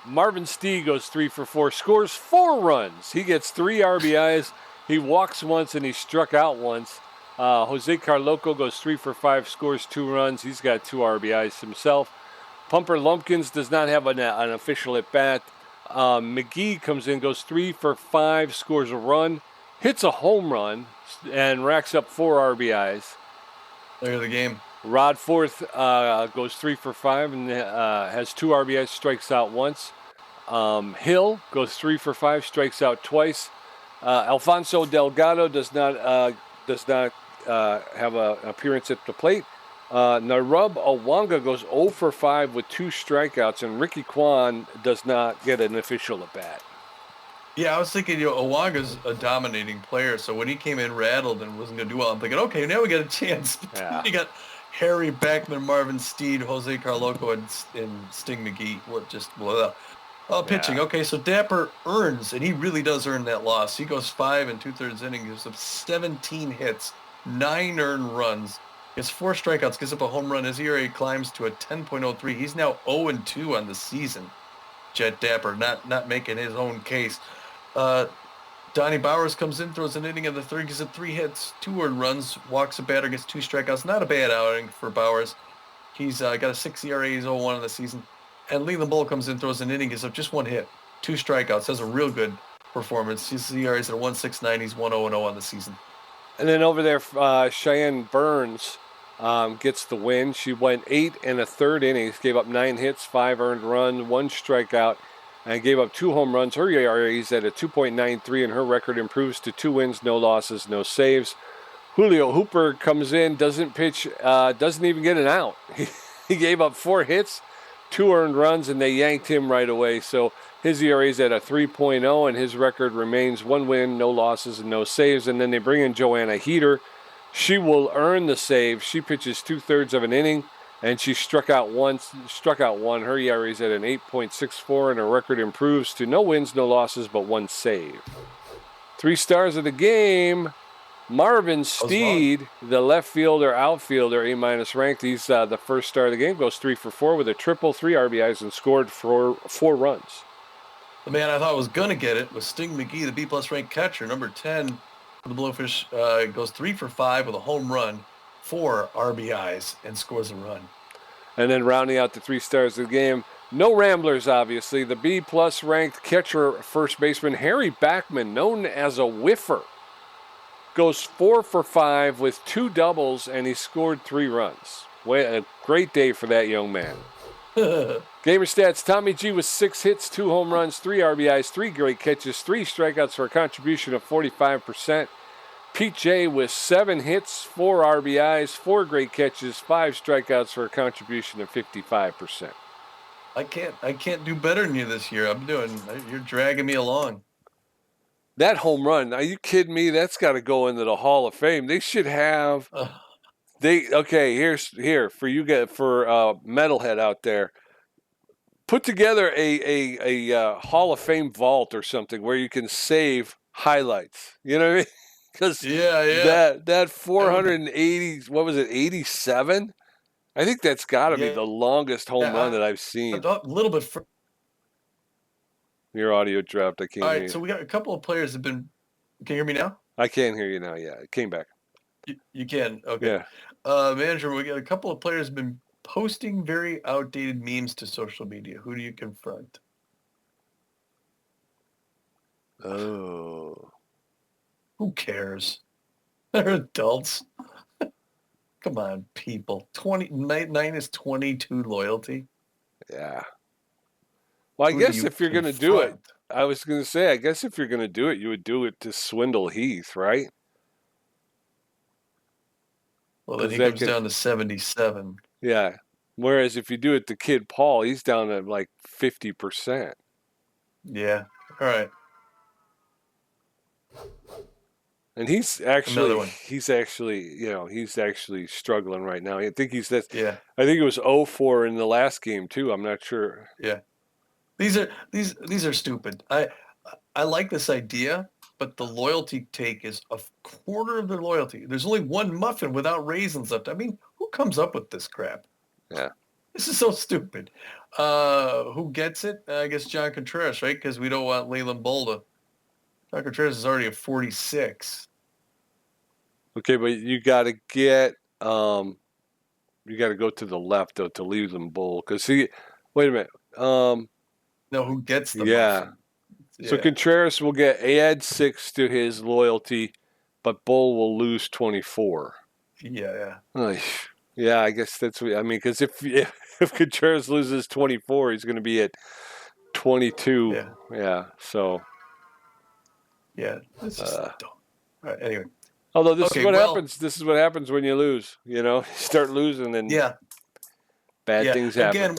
Marvin Steed goes 3 for 4, scores 4 runs. He gets 3 RBIs. He walks once and he struck out once. Jose Carloco goes 3 for 5, scores 2 runs. He's got 2 RBIs himself. Pumper Lumpkins does not have an official at bat. McGee comes in, goes 3 for 5, scores a run, hits a home run, and racks up 4 RBIs. There the game. Rod Forth goes 3 for 5 and has 2 RBIs, strikes out once. Hill goes 3 for 5, strikes out twice. Alfonso Delgado does not have an appearance at the plate. Narub Awanga goes 0 for 5 with 2 strikeouts, and Ricky Kwan does not get an official at bat. Yeah, I was thinking, Awanga's a dominating player, so when he came in rattled and wasn't going to do well, I'm thinking, okay, now we got a chance. Yeah. You got Harry Backman, Marvin Steed, Jose Carloco, and Sting McGee. What just blah. Pitching. Okay, so Dapper earns, and he really does earn that loss. He goes 5 2/3 innings, gives up 17 hits, 9 earned runs, Gets 4 strikeouts, gives up a home run. His ERA climbs to a 10.03. He's now 0-2 on the season. Jet Dapper not making his own case. Donnie Bowers comes in, throws an inning in the third, gives up 3 hits, 2 earned runs, walks a batter, gets 2 strikeouts. Not a bad outing for Bowers. He's got a 6 ERA, he's 0-1 on the season. And Leland Bull comes in, throws an inning, gives up just 1 hit, 2 strikeouts. Has a real good performance. His ERA is at 1.69. He's 1-0-0 on the season. And then over there, Cheyenne Burns gets the win. She went 8 1/3 innings, gave up 9 hits, 5 earned runs, 1 strikeout, and gave up 2 home runs. Her ERA is at a 2.93, and her record improves to 2 wins, no losses, no saves. Julio Hooper comes in, doesn't pitch, doesn't even get an out. He gave up 4 hits, 2 earned runs, and they yanked him right away. So his ERA is at a 3.0, and his record remains 1 win, no losses, and no saves. And then they bring in Joanna Heater. She will earn the save. She pitches 2/3 of an inning, and she struck out one. Her ERA is at an 8.64, and her record improves to no wins, no losses, but 1 save. 3 stars of the game. Marvin Steed, the left fielder, outfielder, A- ranked. He's the first star of the game. Goes 3 for 4 with a triple, 3 RBIs, and scored 4 runs. The man I thought was going to get it was Sting McGee, the B-plus ranked catcher, number 10 for the Blowfish. Goes 3 for 5 with a home run, 4 RBIs, and scores a run. And then rounding out the 3 stars of the game, no Ramblers, obviously. The B-plus ranked catcher, first baseman Harry Backman, known as a whiffer, goes 4 for 5 with 2 doubles, and he scored 3 runs. A great day for that young man. Gamer stats, Tommy G with 6 hits, 2 home runs, 3 RBIs, 3 great catches, 3 strikeouts for a contribution of 45%. Pete J with 7 hits, 4 RBIs, 4 great catches, 5 strikeouts for a contribution of 55%. I can't do better than you this year. You're dragging me along. That home run, are you kidding me? That's got to go into the Hall of Fame. They should have. Here for you guys, for Metalhead out there. Put together a Hall of Fame vault or something where you can save highlights. You know what I mean? Because that 480, what was it, 87? I think that's got to be the longest home run that I've seen. A little bit. Your audio dropped. I can't hear you. All right, so we got a couple of players that have been. Can you hear me now? I can't hear you now. Yeah, it came back. You can. Okay. Yeah. Manager, we got a couple of players have been posting very outdated memes to social media. Who do you confront? Oh. Who cares? They're adults. Come on, people. Minus 22 loyalty. Yeah. Well, I guess if you're going to do it, I was going to say, I guess if you're going to do it, you would do it to swindle Heath, right? Well, then he comes down to 77. Yeah. Whereas if you do it to Kid Paul, he's down at like 50%. Yeah. All right. And he's actually struggling right now. I think I think it was 0-4 in the last game too. I'm not sure. Yeah. These are stupid. I like this idea, but the loyalty take is a quarter of their loyalty. There's only one muffin without raisins left. I mean, who comes up with this crap? Yeah. This is so stupid. Who gets it? I guess John Contreras, right? Because we don't want Leland Bull to. John Contreras is already at 46. Okay, but you got to get you got to go to the left though to Leland Bull because wait a minute. No, who gets the muffin? So Contreras will add 6 to his loyalty, but Bull will lose 24. Yeah. Yeah, I guess that's what I mean. Because if Contreras loses 24, he's going to be at 22. Yeah. So. Yeah. This is dumb. All right. Anyway. Although this is what happens. This is what happens when you lose. You start losing, and bad things happen. Again,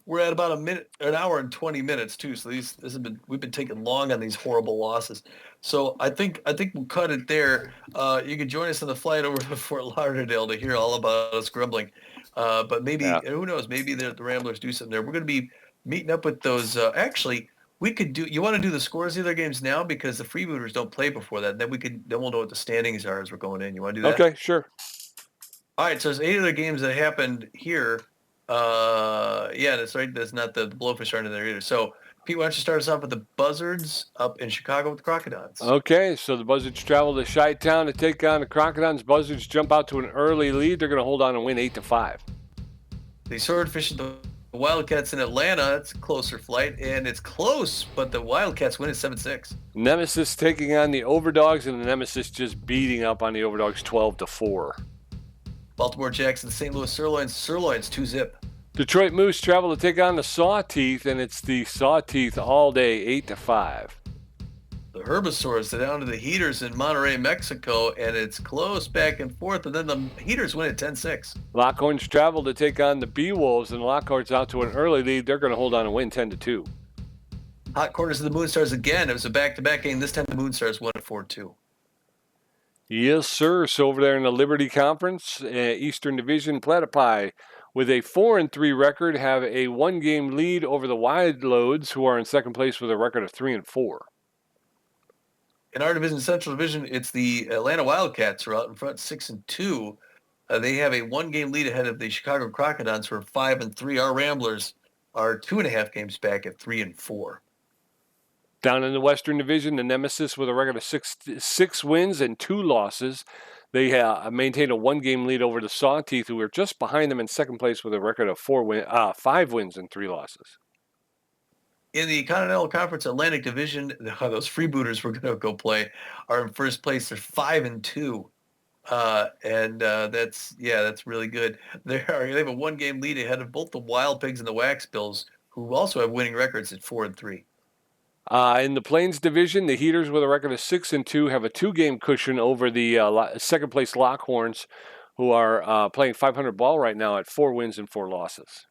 we're at about an hour and 20 minutes too. So we've been taking long on these horrible losses. So I think we'll cut it there. You can join us on the flight over to Fort Lauderdale to hear all about us grumbling. But maybe who knows? Maybe the Ramblers do something there. We're going to be meeting up with those. Actually, we could do. You want to do the scores of the other games now because the freebooters don't play before that. Then we'll know what the standings are as we're going in. You want to do that? Okay, sure. All right, so there's 8 other games that happened here. Yeah, that's right. That's not the Blowfish aren't in there either. So, Pete, why don't you start us off with the Buzzards up in Chicago with the Crocodiles? Okay, so the Buzzards travel to Chi-Town to take on the Crocodiles. Buzzards jump out to an early lead. They're going to hold on and win 8-5. The Swordfish and the Wildcats in Atlanta. It's a closer flight, and it's close, but the Wildcats win at 7-6. Nemesis taking on the Overdogs, and the Nemesis just beating up on the Overdogs 12-4. Baltimore Jacks and the St. Louis Sirloins. Sirloins 2-zip. Detroit Moose travel to take on the Sawteeth, and it's the Sawteeth all day, 8-5. The Herbisaurs are down to the Heaters in Monterrey, Mexico, and it's close back and forth, and then the Heaters win at 10-6. Lockhorns travel to take on the Bee-Wolves, and the Lockhorns out to an early lead. They're going to hold on and win 10-2. Hot Corners of the Moonstars again. It was a back-to-back game. This time the Moonstars won at 4-2. Yes, sir. So over there in the Liberty Conference, Eastern Division, Platypi, with a 4-3 record, have a 1-game lead over the Wide Loads, who are in second place with a record of 3-4. In our division, Central Division, it's the Atlanta Wildcats who are out in front, 6-2. They have a 1-game lead ahead of the Chicago Crocodiles, who are 5-3. Our Ramblers are 2.5 games back at 3-4. Down in the Western Division, the Nemesis with a record of six wins and 2 losses. They maintain a 1-game lead over the Sawteeth, who are just behind them in second place with a record of 5 wins and 3 losses. In the Continental Conference Atlantic Division, those freebooters we're going to go play are in first place. They're 5-2. That's really good. They have a 1-game lead ahead of both the Wild Pigs and the Wax Bills, who also have winning records at 4-3. In the Plains Division, the Heaters with a record of 6-2 have a 2-game cushion over the second place Lockhorns, who are playing 500 ball right now at 4 wins and 4 losses.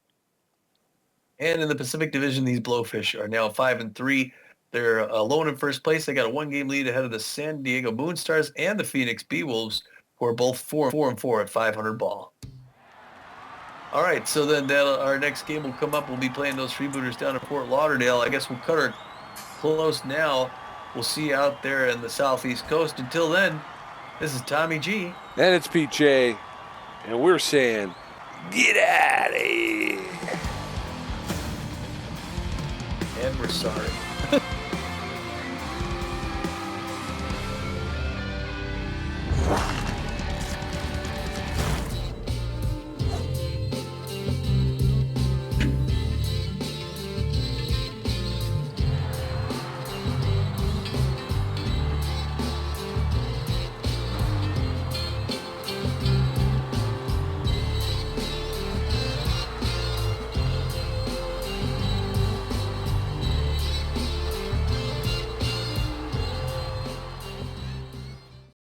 And in the Pacific Division, these Blowfish are now 5-3. They're alone in first place. They got a 1-game lead ahead of the San Diego Moonstars and the Phoenix Bee-Wolves, who are both 4-4 at 500 ball. All right, so then our next game will come up. We'll be playing those freebooters down in Fort Lauderdale. I guess we'll cut our close now. We'll see you out there in the southeast coast. Until then, this is Tommy G. And it's Pete J. And we're saying, get out of here. And we're sorry.